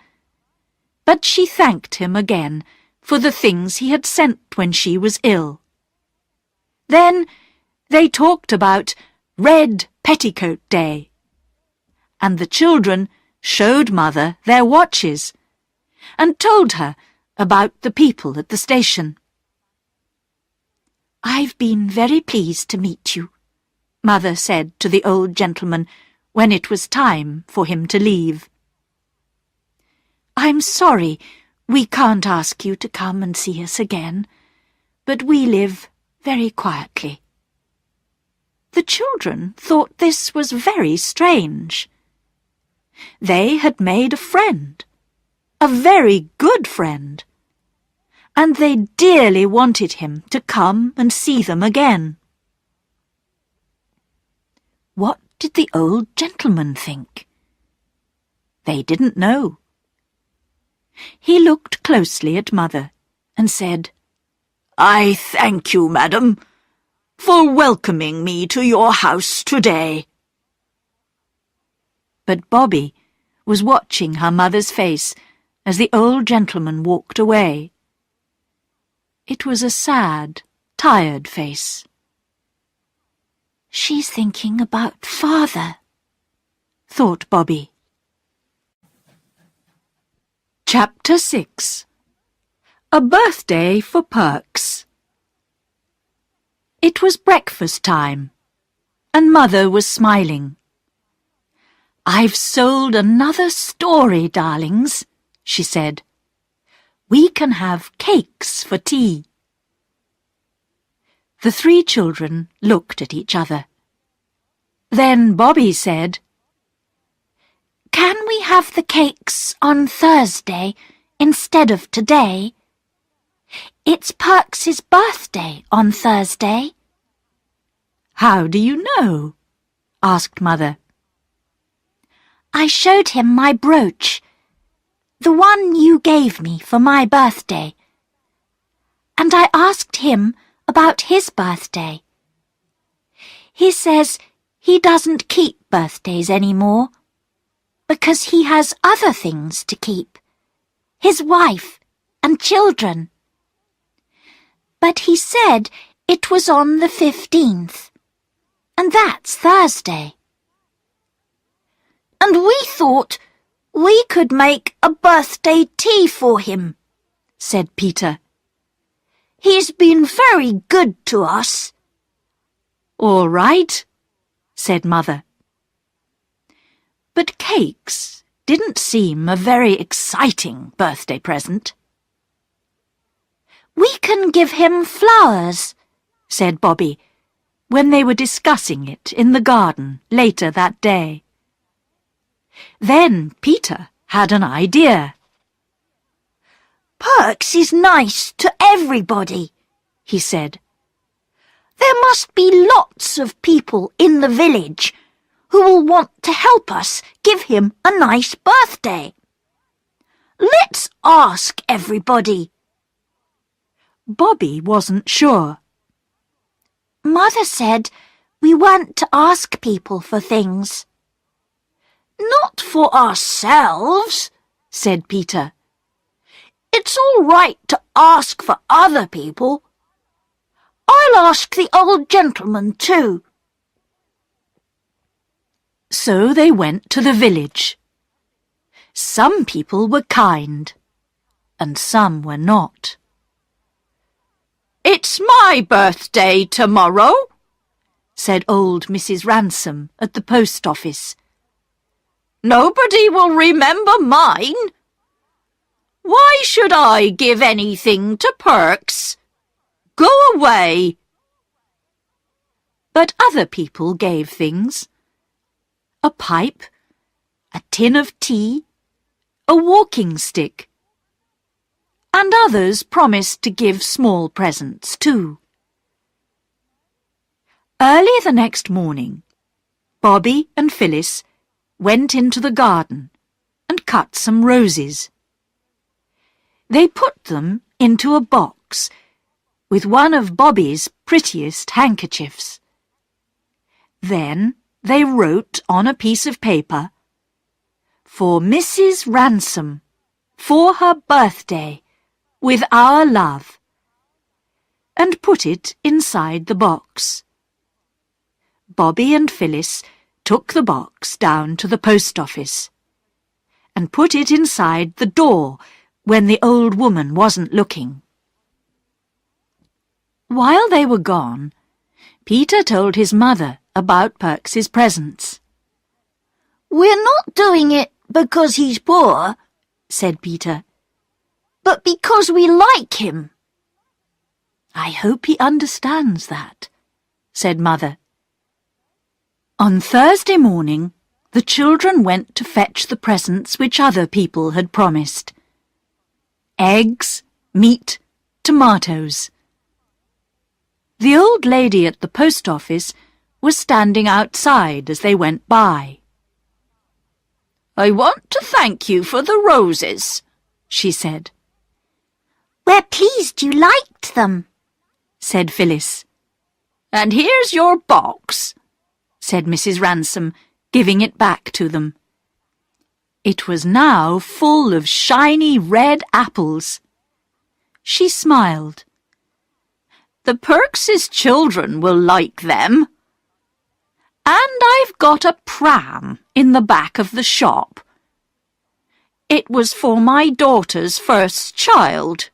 but she thanked him again for the things he had sent when she was ill. Then they talked about Red Petticoat Day, and the children showed Mother their watches and told her about the people at the station. "I've been very pleased to meet you," Mother said to the old gentleman when it was time for him to leave. "I'm sorry we can't ask you to come and see us again, but we live very quietly." The children thought this was very strange. They had made a friend, a very good friend, and they dearly wanted him to come and see them again. What did the old gentleman think? They didn't know. He looked closely at Mother and said, "I thank you, madam, for welcoming me to your house today." But Bobby was watching her mother's face as the old gentleman walked away. It was a sad, tired face. "She's thinking about Father," thought Bobby. Chapter 6. A Birthday for Perks. It was breakfast time, and Mother was smiling. "I've sold another story, darlings," she said. "We can have cakes for tea." The 3 children looked at each other. Then Bobby said, "Can we have the cakes on Thursday instead of today? It's Perks's birthday on Thursday." "How do you know?" asked Mother. I showed him my brooch, the one you gave me for my birthday, and I asked him about his birthday. He says he doesn't keep birthdays anymore because he has other things to keep, his wife and children. But he said it was on the 15th, and that's Thursday. And we thought we could make a birthday tea for him, said Peter. He's been very good to us. All right, said Mother. But cakes didn't seem a very exciting birthday present. We can give him flowers, said Bobby, when they were discussing it in the garden later that day. Then Peter had an idea. Perks is nice to everybody, he said. There must be lots of people in the village who will want to help us give him a nice birthday. Let's ask everybody. Bobby wasn't sure. Mother said we weren't to ask people for things. Not for ourselves, said Peter. It's all right to ask for other people. I'll ask the old gentleman too. So they went to the village. Some people were kind, and some were not. "It's my birthday tomorrow," said old Mrs. Ransom at the post office. "Nobody will remember mine. Why should I give anything to Perks? Go away." But other people gave things. A pipe, a tin of tea, a walking stick. And others promised to give small presents too. Early the next morning, Bobby and Phyllis went into the garden and cut some roses. They put them into a box with one of Bobby's prettiest handkerchiefs. Then they wrote on a piece of paper, "For Mrs. Ransom, for her birthday, with our love," and put it inside the box. Bobby and Phyllis took the box down to the post office and put it inside the door when the old woman wasn't looking. While they were gone, Peter told his mother about Perks's presents. "We're not doing it because he's poor," said Peter, "but because we like him." "I hope he understands that," said Mother. On Thursday morning, the children went to fetch the presents which other people had promised. Eggs, meat, tomatoes. The old lady at the post office was standing outside as they went by. "I want to thank you for the roses," she said. "We're pleased you liked them," said Phyllis. "And here's your box," said Mrs. Ransom, giving it back to them. It was now full of shiny red apples. She smiled. "The Perkses' children will like them. And I've got a pram in the back of the shop. It was for my daughter's first child,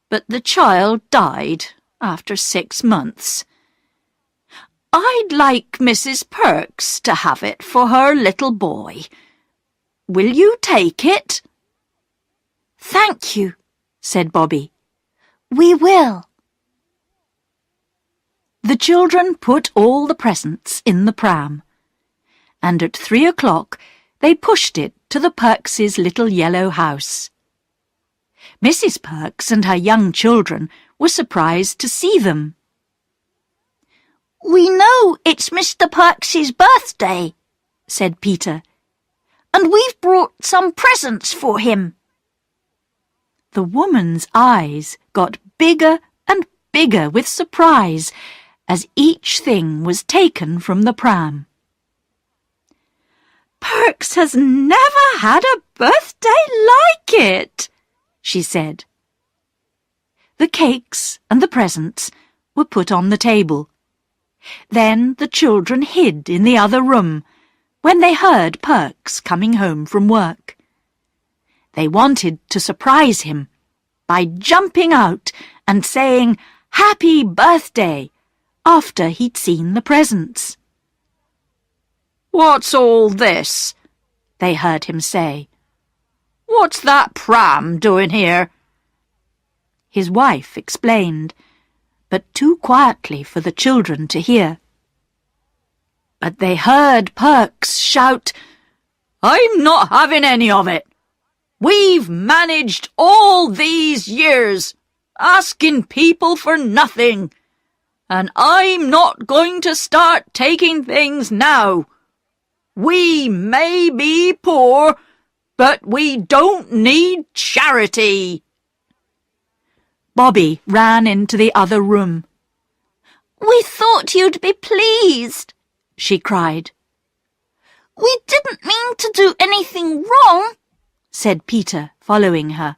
but the child died after 6 months. I'd like Mrs. Perks to have it for her little boy. Will you take it?" "Thank you," said Bobby. "We will." The children put all the presents in the pram, and at 3 o'clock they pushed it to the Perkses' little yellow house. Mrs. Perks and her young children were surprised to see them. "We know it's Mr. Perks's birthday," said Peter, and we've brought some presents for him." The woman's eyes got bigger and bigger with surprise as each thing was taken from the pram. "Perks has never had a birthday like it," she said. The cakes and the presents were put on the table. Then the children hid in the other room when they heard Perks coming home from work. They wanted to surprise him by jumping out and saying "Happy Birthday" after he'd seen the presents. "What's all this?" they heard him say. "What's that pram doing here?" His wife explained, but too quietly for the children to hear. But they heard Perks shout, "I'm not having any of it! We've managed all these years, asking people for nothing, and I'm not going to start taking things now. We may be poor, but we don't need charity." Bobby ran into the other room. "We thought you'd be pleased," she cried. "We didn't mean to do anything wrong," said Peter, following her.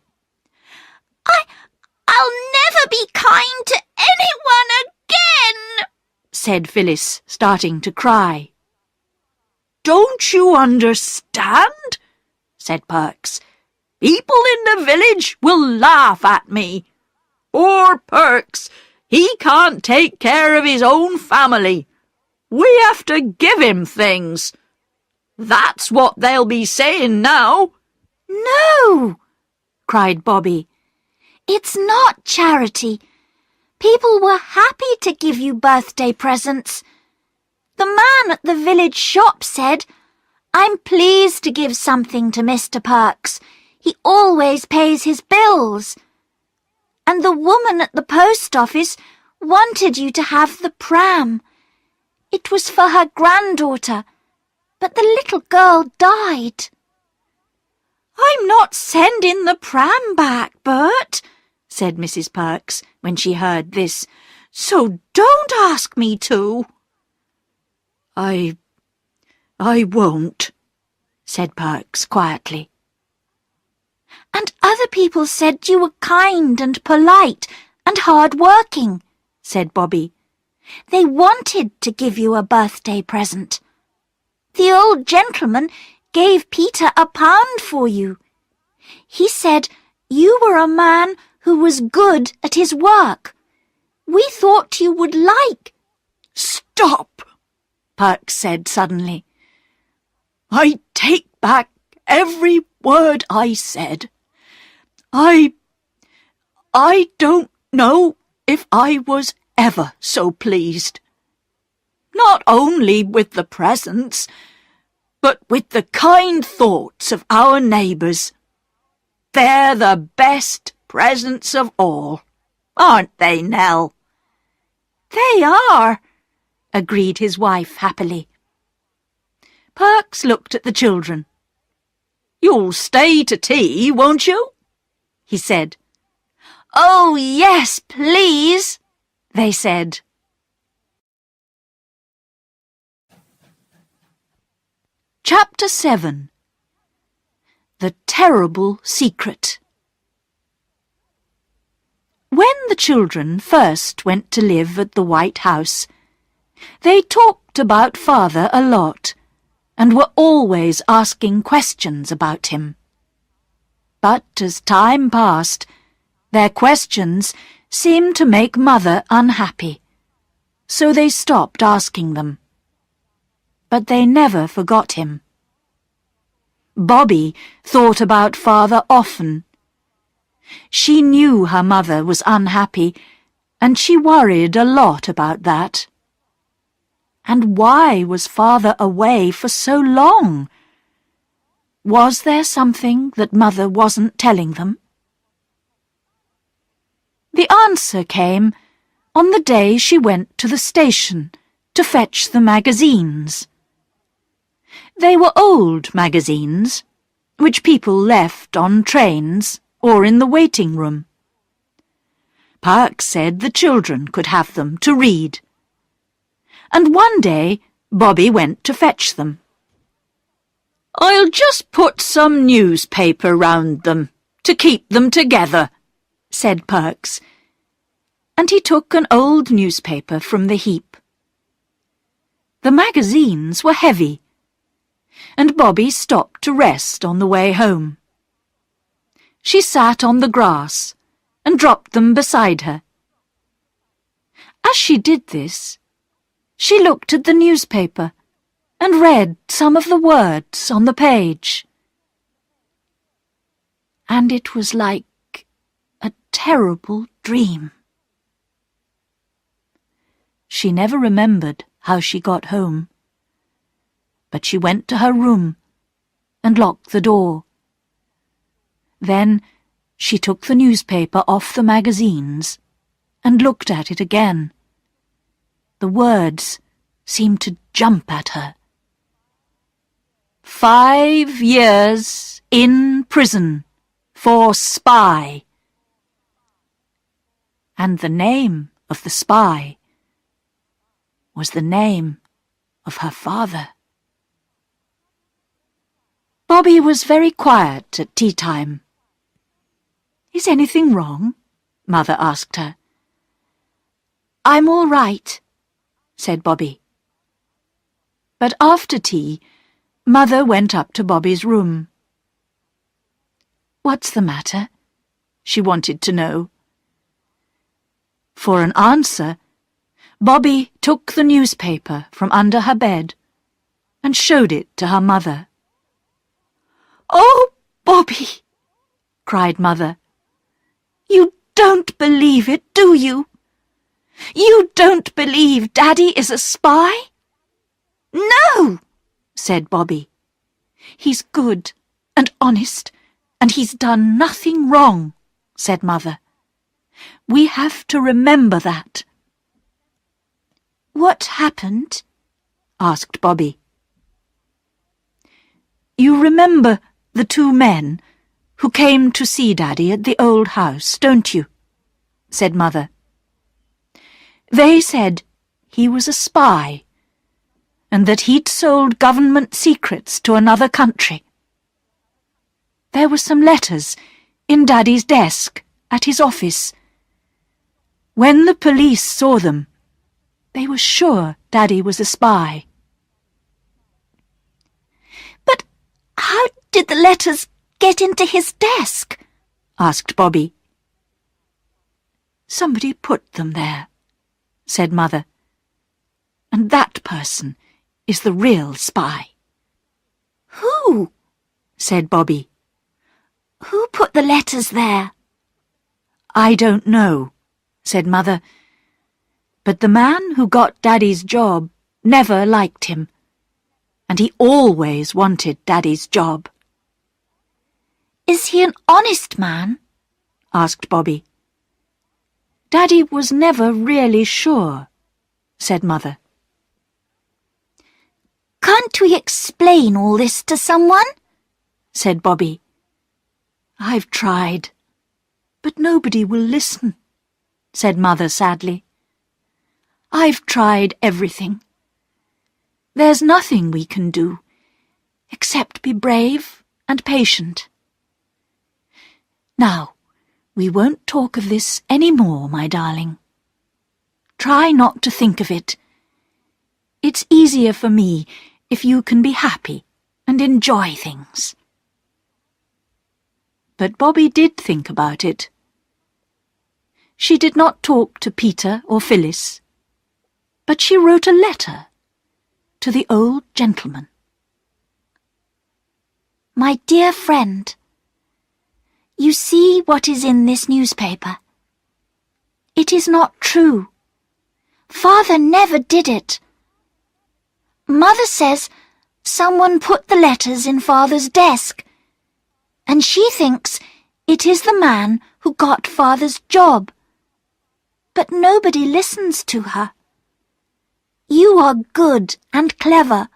I'll never be kind to anyone again," said Phyllis, starting to cry. "Don't you understand?" said Perks. "People in the village will laugh at me. Poor Perks, he can't take care of his own family. We have to give him things. That's what they'll be saying now." "No," cried Bobby. "It's not charity. People were happy to give you birthday presents. The man at the village shop said, 'I'm pleased to give something to Mr. Perks. He always pays his bills.' And the woman at the post office wanted you to have the pram. It was for her granddaughter, but the little girl died." "I'm not sending the pram back, Bert," said Mrs. Perks when she heard this, "so don't ask me to." I won't," said Perks quietly. "And other people said you were kind and polite and hard-working," said Bobby. "They wanted to give you a birthday present. The old gentleman gave Peter £1 for you. He said you were a man who was good at his work. We thought you would like—" "Stop!" Perks said suddenly. "I take back every word I said. I don't know if I was ever so pleased. Not only with the presents, but with the kind thoughts of our neighbours. They're the best presents of all, aren't they, Nell?" "They are," agreed his wife happily. Perks looked at the children. "You'll stay to tea, won't you?" he said. "Oh, yes, please," they said. Chapter 7. The Terrible Secret. When the children first went to live at the White House, they talked about Father a lot and were always asking questions about him. But as time passed, their questions seemed to make Mother unhappy, so they stopped asking them. But they never forgot him. Bobby thought about Father often. She knew her mother was unhappy, and she worried a lot about that. And why was Father away for so long? Was there something that Mother wasn't telling them? The answer came on the day she went to the station to fetch the magazines. They were old magazines, which people left on trains or in the waiting room. Perks said the children could have them to read. And one day Bobby went to fetch them. "I'll just put some newspaper round them to keep them together," said Perks, and he took an old newspaper from the heap. The magazines were heavy, and Bobby stopped to rest on the way home. She sat on the grass and dropped them beside her. As she did this, she looked at the newspaper and read some of the words on the page. And it was like a terrible dream. She never remembered how she got home, but she went to her room and locked the door. Then she took the newspaper off the magazines and looked at it again. The words seemed to jump at her. 5 years in prison for spy. And the name of the spy was the name of her father. Bobby was very quiet at tea time. "Is anything wrong?" Mother asked her. "I'm all right," said Bobby. But after tea, Mother went up to Bobby's room. "What's the matter?" she wanted to know. For an answer, Bobby took the newspaper from under her bed and showed it to her mother. "Oh, Bobby!" cried Mother. "You don't believe it, do you? You don't believe Daddy is a spy?" "No!" said Bobby. "He's good and honest, and he's done nothing wrong," said Mother. "We have to remember that." "What happened?" asked Bobby. "You remember the 2 men who came to see Daddy at the old house, don't you?" said Mother. "They said he was a spy, and that he'd sold government secrets to another country. There were some letters in Daddy's desk at his office. When the police saw them, they were sure Daddy was a spy." "But how did the letters get into his desk?" asked Bobby. "Somebody put them there," said Mother. "And that person is the real spy." "Who?" said Bobby. "Who put the letters there?" "I don't know," said Mother. "But the man who got Daddy's job never liked him, and he always wanted Daddy's job." "Is he an honest man?" asked Bobby. "Daddy was never really sure," said Mother. "Can't we explain all this to someone?" said Bobby. "I've tried, but nobody will listen," said Mother sadly. "I've tried everything. There's nothing we can do, except be brave and patient. Now, we won't talk of this any more, my darling. Try not to think of it. It's easier for me if you can be happy and enjoy things." But Bobby did think about it. She did not talk to Peter or Phyllis, but she wrote a letter to the old gentleman. "My dear friend, you see what is in this newspaper. It is not true. Father never did it. Mother says someone put the letters in Father's desk, and she thinks it is the man who got Father's job. But nobody listens to her. You are good and clever.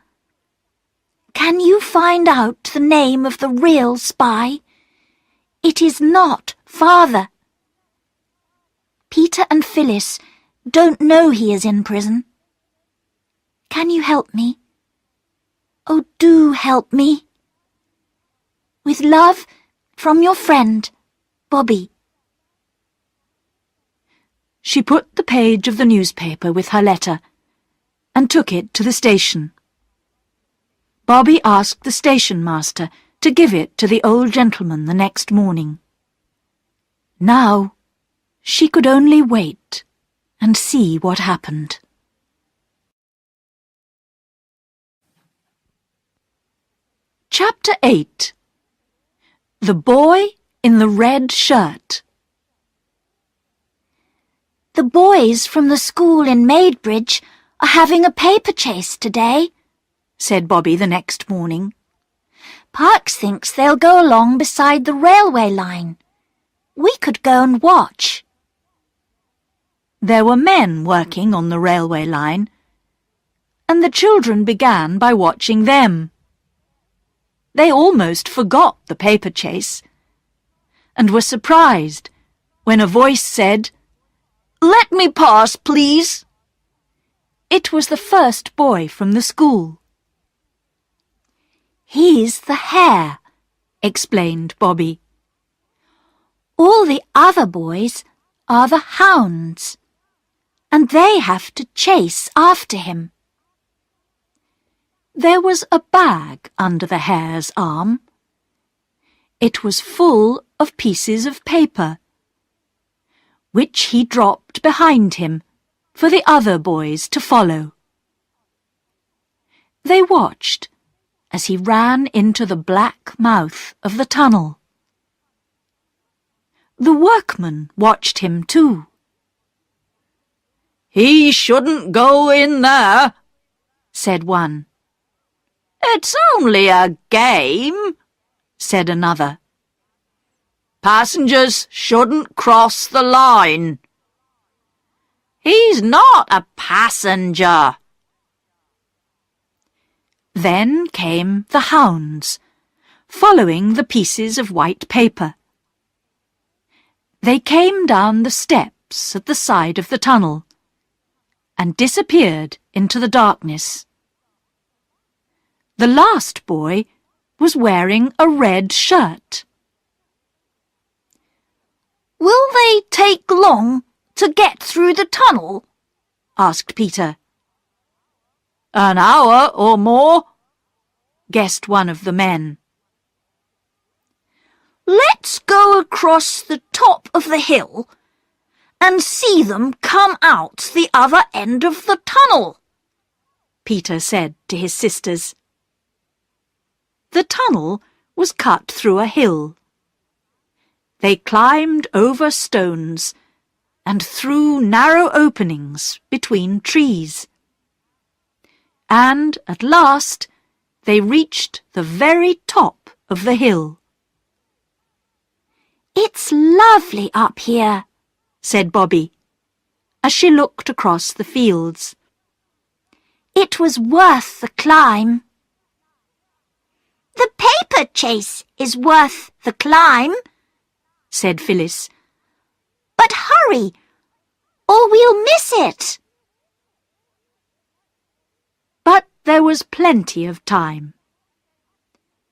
Can you find out the name of the real spy? It is not Father. Peter and Phyllis don't know he is in prison. Can you help me? Oh, do help me. With love, from your friend, Bobby. She put the page of the newspaper with her letter and took it to the station. Bobby asked the station master to give it to the old gentleman the next morning. Now she could only wait and see what happened. Chapter 8. The Boy in the Red Shirt. The boys from the school in Maidbridge are having a paper chase today, said Bobby the next morning. Parks thinks they'll go along beside the railway line. We could go and watch. There were men working on the railway line, and the children began by watching them. They almost forgot the paper chase, and were surprised when a voice said, "Let me pass, please." It was the first boy from the school. He's the hare, explained Bobby. All the other boys are the hounds, and they have to chase after him. There was a bag under the hare's arm. It was full of pieces of paper, which he dropped behind him for the other boys to follow. They watched as he ran into the black mouth of the tunnel. The workmen watched him too. "He shouldn't go in there," said one. "It's only a game," said another. "Passengers shouldn't cross the line." "He's not a passenger." Then came the hounds, following the pieces of white paper. They came down the steps at the side of the tunnel and disappeared into the darkness. The last boy was wearing a red shirt. "Will they take long to get through the tunnel?" asked Peter. "An hour or more," guessed one of the men. "Let's go across the top of the hill and see them come out the other end of the tunnel," Peter said to his sisters. The tunnel was cut through a hill. They climbed over stones and through narrow openings between trees. And at last they reached the very top of the hill. "It's lovely up here," said Bobby, as she looked across the fields. "It was worth the climb." "The paper chase is worth the climb," said Phyllis. "But hurry, or we'll miss it." But there was plenty of time,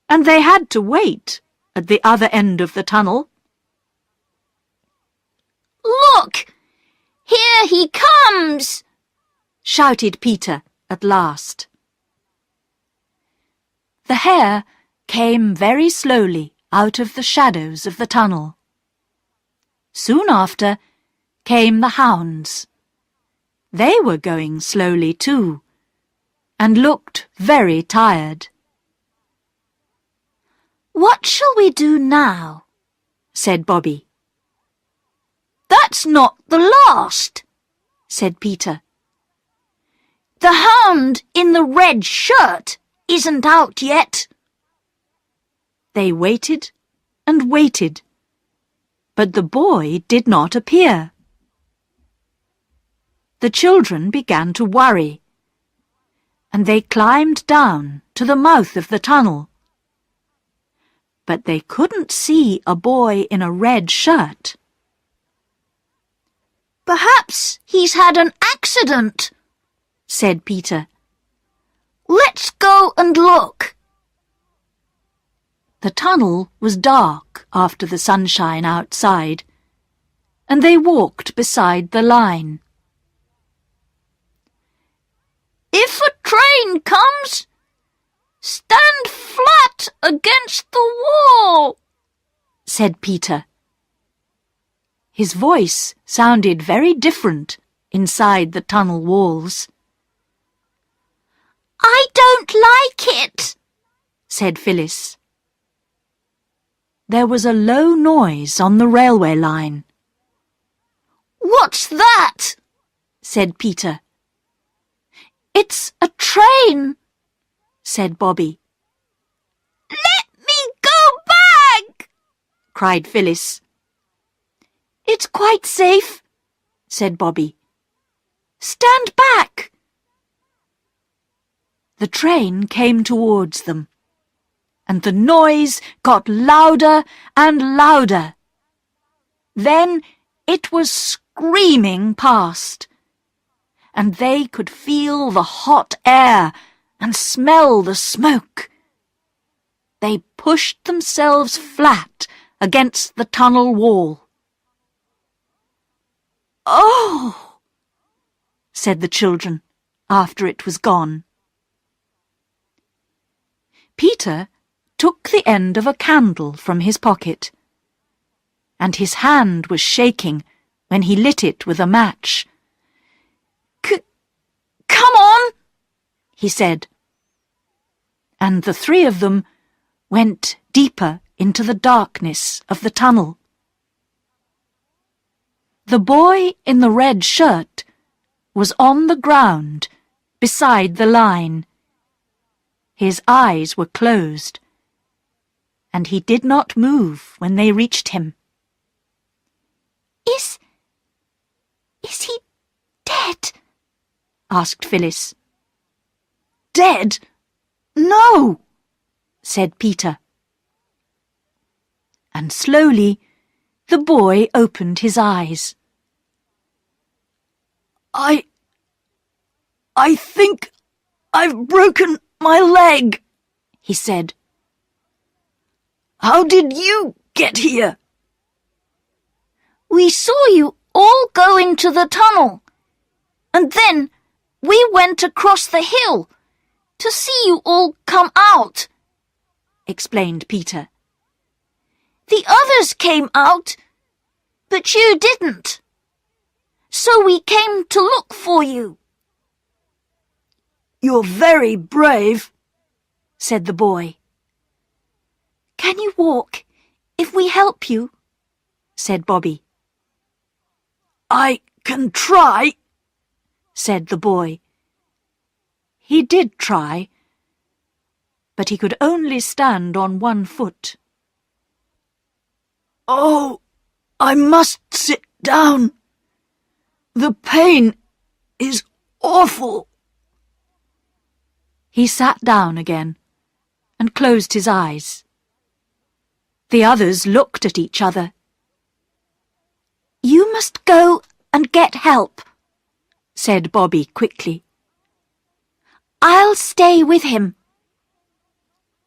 and they had to wait at the other end of the tunnel. "Look! Here he comes!" shouted Peter at last. The hare came very slowly out of the shadows of the tunnel. Soon after came the hounds. They were going slowly too, and looked very tired. "What shall we do now?" said Bobby. "That's not the last," said Peter. "The hound in the red shirt isn't out yet." They waited and waited, but the boy did not appear. The children began to worry, and they climbed down to the mouth of the tunnel. But they couldn't see a boy in a red shirt. "Perhaps he's had an accident," said Peter. "Let's go and look." The tunnel was dark after the sunshine outside, and they walked beside the line. "If a train comes, stand flat against the wall," said Peter. His voice sounded very different inside the tunnel walls. "I don't like it," said Phyllis. There was a low noise on the railway line. "What's that?" said Peter. "It's a train," said Bobby. "Let me go back!" cried Phyllis. "It's quite safe," said Bobby. "Stand back." The train came towards them, and the noise got louder and louder. Then it was screaming past, and they could feel the hot air and smell the smoke. They pushed themselves flat against the tunnel wall. "Oh!" said the children after it was gone. Peter took the end of a candle from his pocket, and his hand was shaking when he lit it with a match. "Come on," he said, and the three of them went deeper into the darkness of the tunnel. The boy in the red shirt was on the ground beside the line. His eyes were closed, and he did not move when they reached him. Is he dead?" asked Phyllis. "Dead? No," said Peter. And slowly the boy opened his eyes. I think I've broken my leg," he said. "How did you get here?" "We saw you all go into the tunnel, and then we went across the hill to see you all come out," explained Peter. "The others came out, but you didn't. So we came to look for you." "You're very brave," said the boy. "Can you walk if we help you?" said Bobby. "I can try," said the boy. He did try, but he could only stand on one foot. "Oh, I must sit down. The pain is awful." He sat down again and closed his eyes. The others looked at each other. "You must go and get help," said Bobby quickly. "I'll stay with him.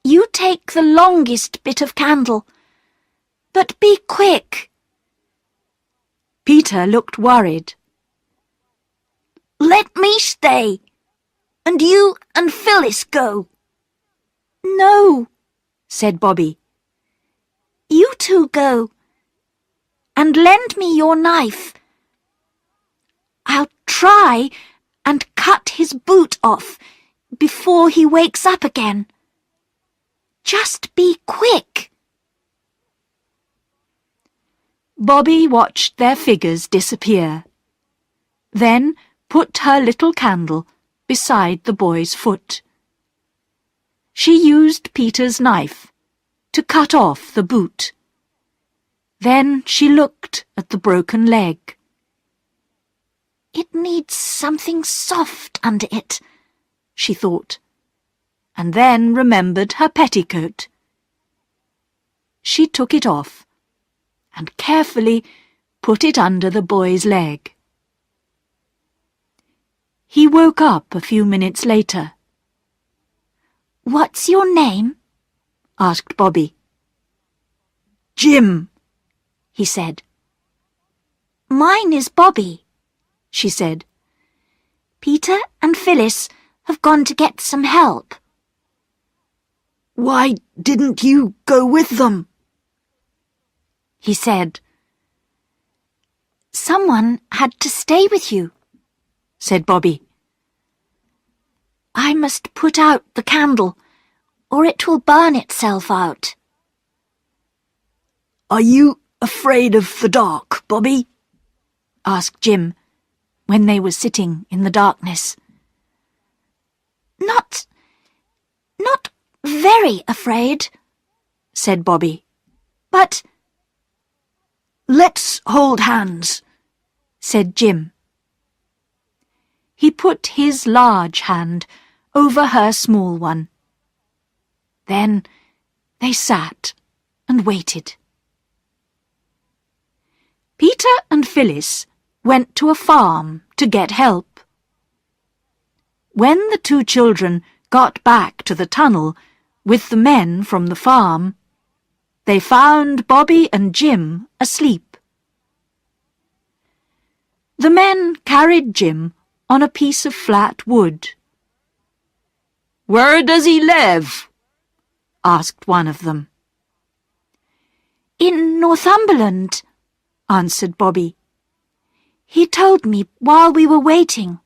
You take the longest bit of candle, but be quick." Peter looked worried. "Let me stay, and you and Phyllis go." "No," said Bobby. "You two go, and lend me your knife. I'll try and cut his boot off before he wakes up again. Just be quick." Bobby watched their figures disappear, then put her little candle beside the boy's foot. She used Peter's knife to cut off the boot. Then she looked at the broken leg. "It needs something soft under it," she thought. and then remembered her petticoat. She took it off and carefully put it under the boy's leg. He woke up a few minutes later. "What's your name?" asked Bobby. "Jim," he said. "Mine is Bobby," she said. "Peter and Phyllis have gone to get some help." "Why didn't you go with them?" he said. "Someone had to stay with you," said Bobby. "I must put out the candle, or it will burn itself out." "Are you afraid of the dark, Bobby?" asked Jim, when they were sitting in the darkness. Not very afraid," said Bobby. "But—" "Let's hold hands," said Jim. He put his large hand over her small one. Then they sat and waited. Peter and Phyllis went to a farm to get help. When the two children got back to the tunnel with the men from the farm, they found Bobby and Jim asleep. The men carried Jim on a piece of flat wood. "Where does he live?" asked one of them. "In Northumberland," answered Bobby. "He told me while we were waiting."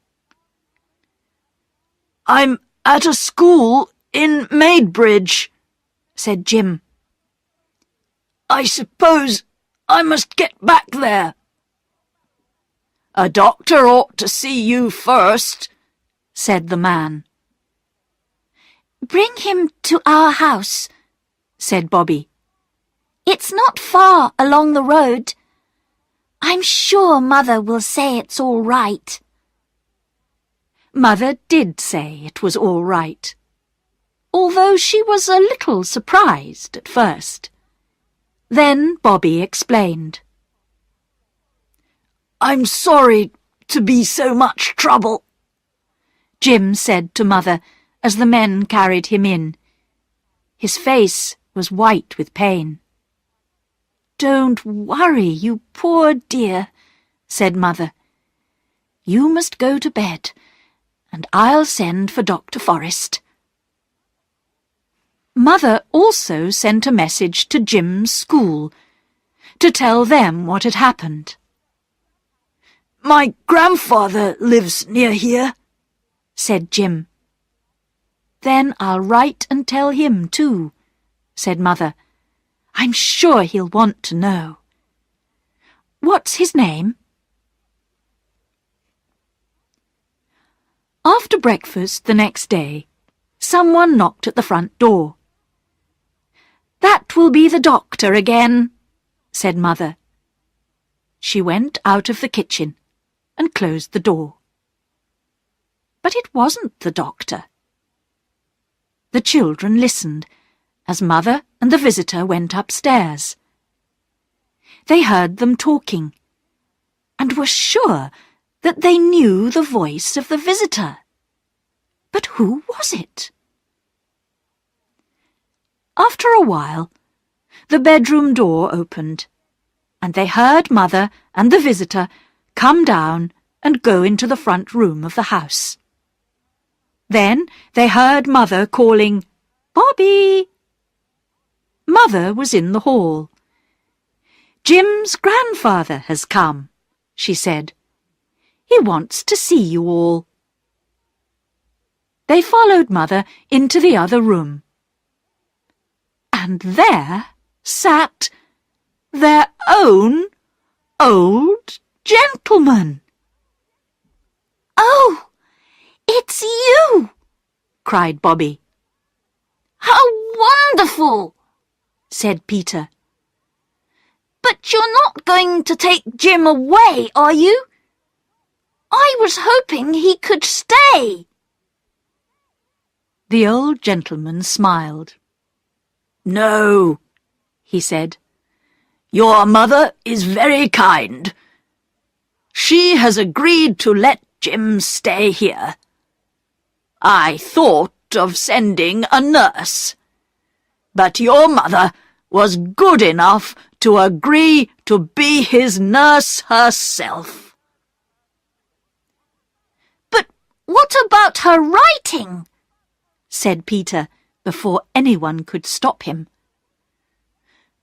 "I'm at a school in Maidbridge," said Jim. "I suppose I must get back there." "A doctor ought to see you first," said the man. "Bring him to our house," said Bobby. "It's not far along the road. I'm sure Mother will say it's all right." Mother did say it was all right, although she was a little surprised at first. Then Bobby explained. "I'm sorry to be so much trouble," Jim said to Mother as the men carried him in. His face was white with pain. "Don't worry, you poor dear," said Mother. "You must go to bed, and I'll send for Dr. Forrest." Mother also sent a message to Jim's school to tell them what had happened. "My grandfather lives near here," said Jim. "Then I'll write and tell him too," said Mother. "I'm sure he'll want to know. What's his name?" After breakfast the next day, someone knocked at the front door. "That will be the doctor again," said Mother. She went out of the kitchen and closed the door. But it wasn't the doctor. The children listened as Mother and the visitor went upstairs. They heard them talking and were sure that they knew the voice of the visitor. But who was it? After a while, the bedroom door opened, and they heard Mother and the visitor come down and go into the front room of the house. Then they heard Mother calling, "Bobby!" Mother was in the hall. "Jim's grandfather has come," she said. "He wants to see you all." They followed Mother into the other room. And there sat their own old gentleman. "Oh, it's you!" cried Bobby. "How wonderful!" said Peter. "But you're not going to take Jim away, are you? I was hoping he could stay." The old gentleman smiled. "No," he said. "Your mother is very kind. She has agreed to let Jim stay here. I thought of sending a nurse, but your mother was good enough to agree to be his nurse herself." "But what about her writing?" said Peter, before anyone could stop him.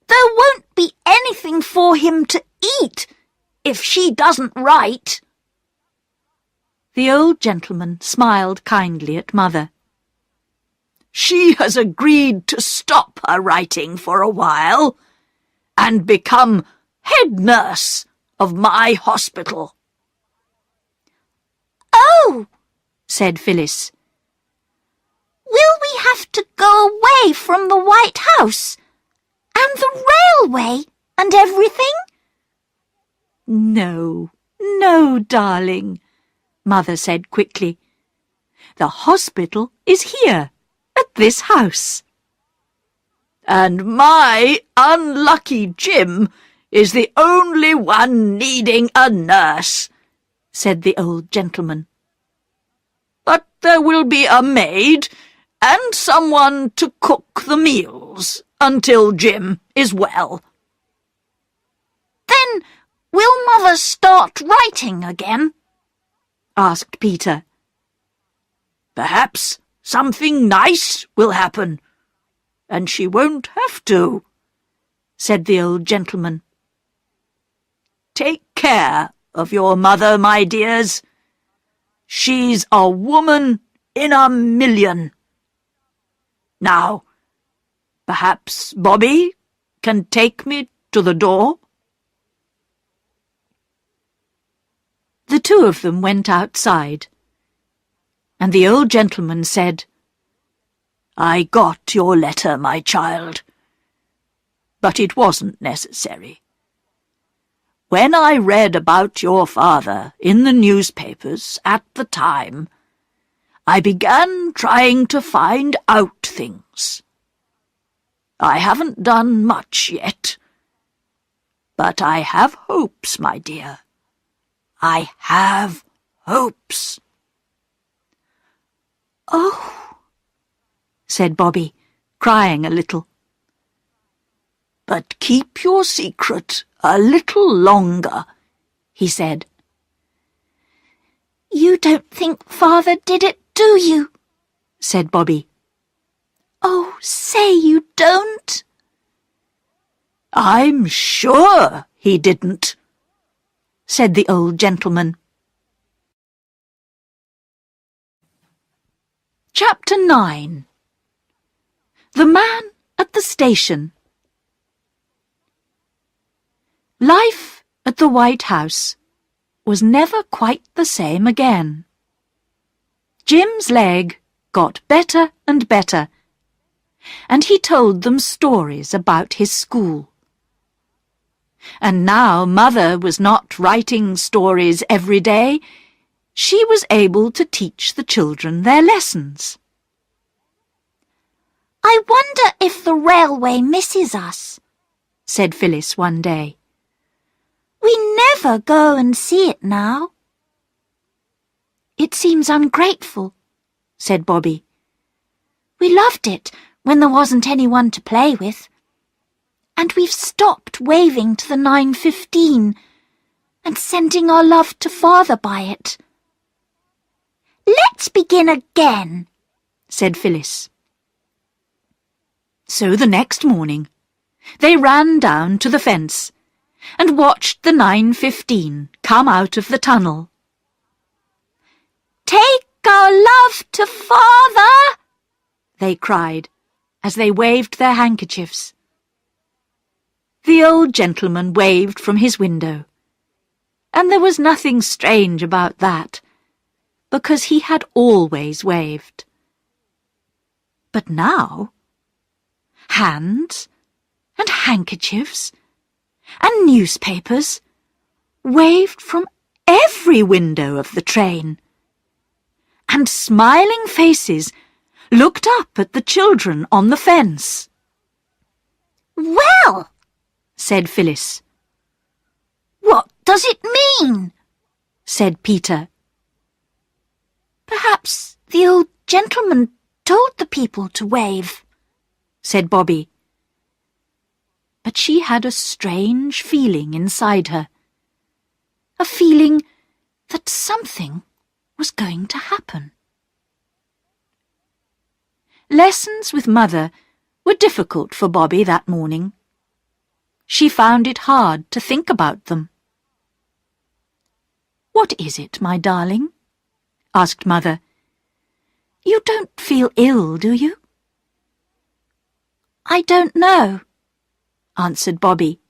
"There won't be anything for him to eat if she doesn't write." The old gentleman smiled kindly at Mother. "She has agreed to stop her writing for a while and become head nurse of my hospital." "Oh," said Phyllis. "Will we have to go away from the White House and the railway and everything?" "No, no, darling," Mother said quickly. "The hospital is here, at this house." "And my unlucky Jim is the only one needing a nurse," said the old gentleman. "But there will be a maid and someone to cook the meals until Jim is well." "Then will Mother start writing again?" asked Peter. "Perhaps something nice will happen, and she won't have to," said the old gentleman. "Take care of your mother, my dears. She's a woman in a million. Now, perhaps Bobby can take me to the door?" The two of them went outside, and the old gentleman said, "I got your letter, my child, but it wasn't necessary. When I read about your father in the newspapers at the time, I began trying to find out things. I haven't done much yet, but I have hopes, my dear. I have hopes." "Oh," said Bobby, crying a little. "But keep your secret a little longer," he said. "You don't think Father did it, do you?" said Bobby. "Oh, say you don't." "I'm sure he didn't," said the old gentleman. Chapter 9. The Man at the Station. Life at the White House was never quite the same again. Jim's leg got better and better, and he told them stories about his school. And now Mother was not writing stories every day. She was able to teach the children their lessons. "I wonder if the railway misses us," said Phyllis one day. "We never go and see it now." "It seems ungrateful," said Bobby. "We loved it when there wasn't anyone to play with. And we've stopped waving to the 9:15 and sending our love to Father by it." "Let's begin again," said Phyllis. So the next morning, they ran down to the fence and watched the 9:15 come out of the tunnel. "Take our love to Father," they cried as they waved their handkerchiefs. The old gentleman waved from his window, and there was nothing strange about that, because he had always waved. But now, hands and handkerchiefs and newspapers waved from every window of the train, and smiling faces looked up at the children on the fence. "Well," said Phyllis. "what does it mean?" said Peter. "Perhaps the old gentleman told the people to wave," said Bobby. But she had a strange feeling inside her. A feeling that something was going to happen. Lessons with Mother were difficult for Bobby that morning. She found it hard to think about them. "What is it, my darling?" asked Mother. "You don't feel ill, do you?" "I don't know," answered Bobby.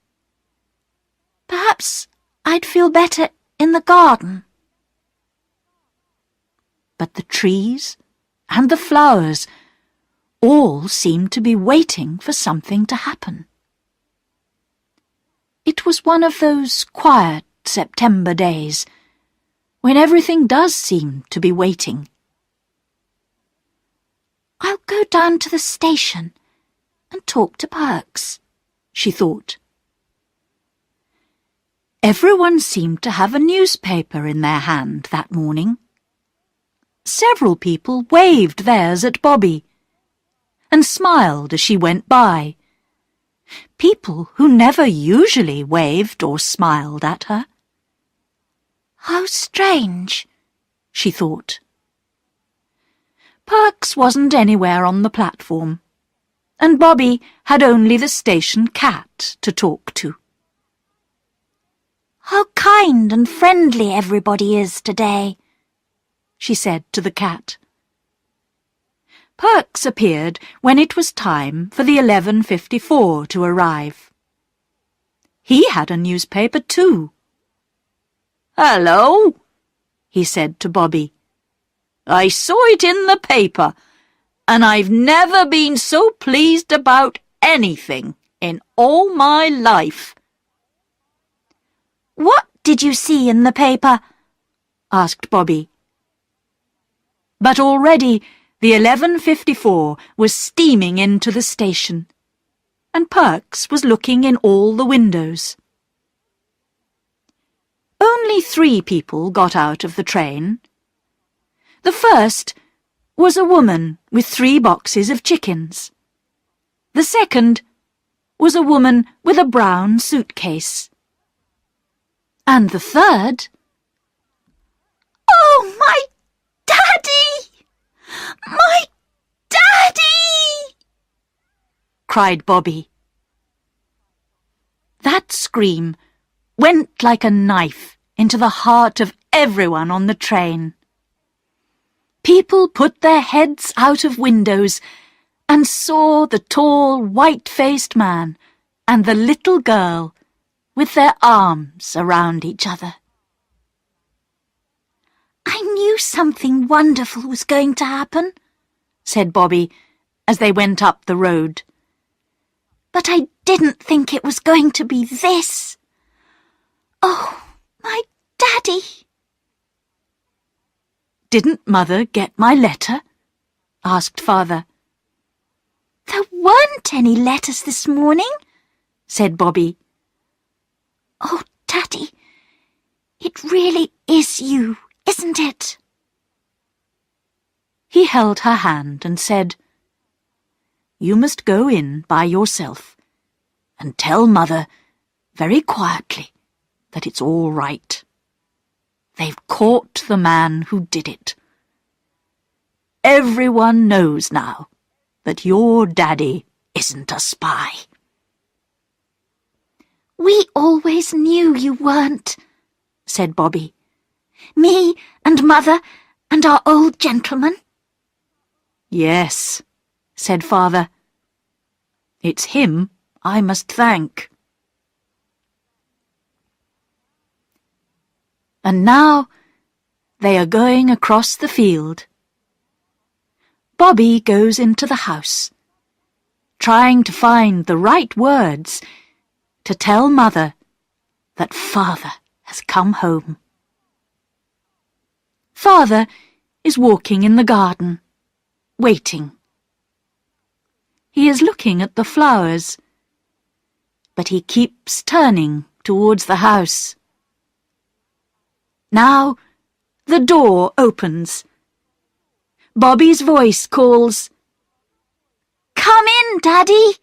"Perhaps I'd feel better in the garden." But the trees and the flowers all seemed to be waiting for something to happen. It was one of those quiet September days when everything does seem to be waiting. "I'll go down to the station and talk to Perks," she thought. Everyone seemed to have a newspaper in their hand that morning. Several people waved theirs at Bobby and smiled as she went by. People who never usually waved or smiled at her. "How strange," she thought. Perks wasn't anywhere on the platform, and Bobby had only the station cat to talk to. "How kind and friendly everybody is today," she said to the cat. Perks appeared when it was time for the 11:54 to arrive. He had a newspaper too. "Hello," he said to Bobby. "I saw it in the paper, and I've never been so pleased about anything in all my life." "What did you see in the paper?" asked Bobby. But already the 11:54 was steaming into the station, and Perks was looking in all the windows. Only 3 people got out of the train. The first was a woman with 3 boxes of chickens. The second was a woman with a brown suitcase. And the third... "Oh, my daddy! My daddy!" cried Bobby. That scream went like a knife into the heart of everyone on the train. People put their heads out of windows and saw the tall, white-faced man and the little girl with their arms around each other. "I knew something wonderful was going to happen," said Bobby as they went up the road. "But I didn't think it was going to be this. Oh, my daddy!" "Didn't Mother get my letter?" asked Father. "There weren't any letters this morning," said Bobby. "Oh, Daddy, it really is you, isn't it?" He held her hand and said, "You must go in by yourself and tell Mother very quietly that it's all right. They've caught the man who did it. Everyone knows now that your daddy isn't a spy." "We always knew you weren't," said Bobby. "Me and Mother and our old gentleman." "Yes," said Father. "It's him I must thank." And now they are going across the field. Bobby goes into the house, trying to find the right words to tell Mother that Father has come home. Father is walking in the garden. waiting. He is looking at the flowers, but he keeps turning towards the house. Now the door opens. Bobby's voice calls, Come in, Daddy.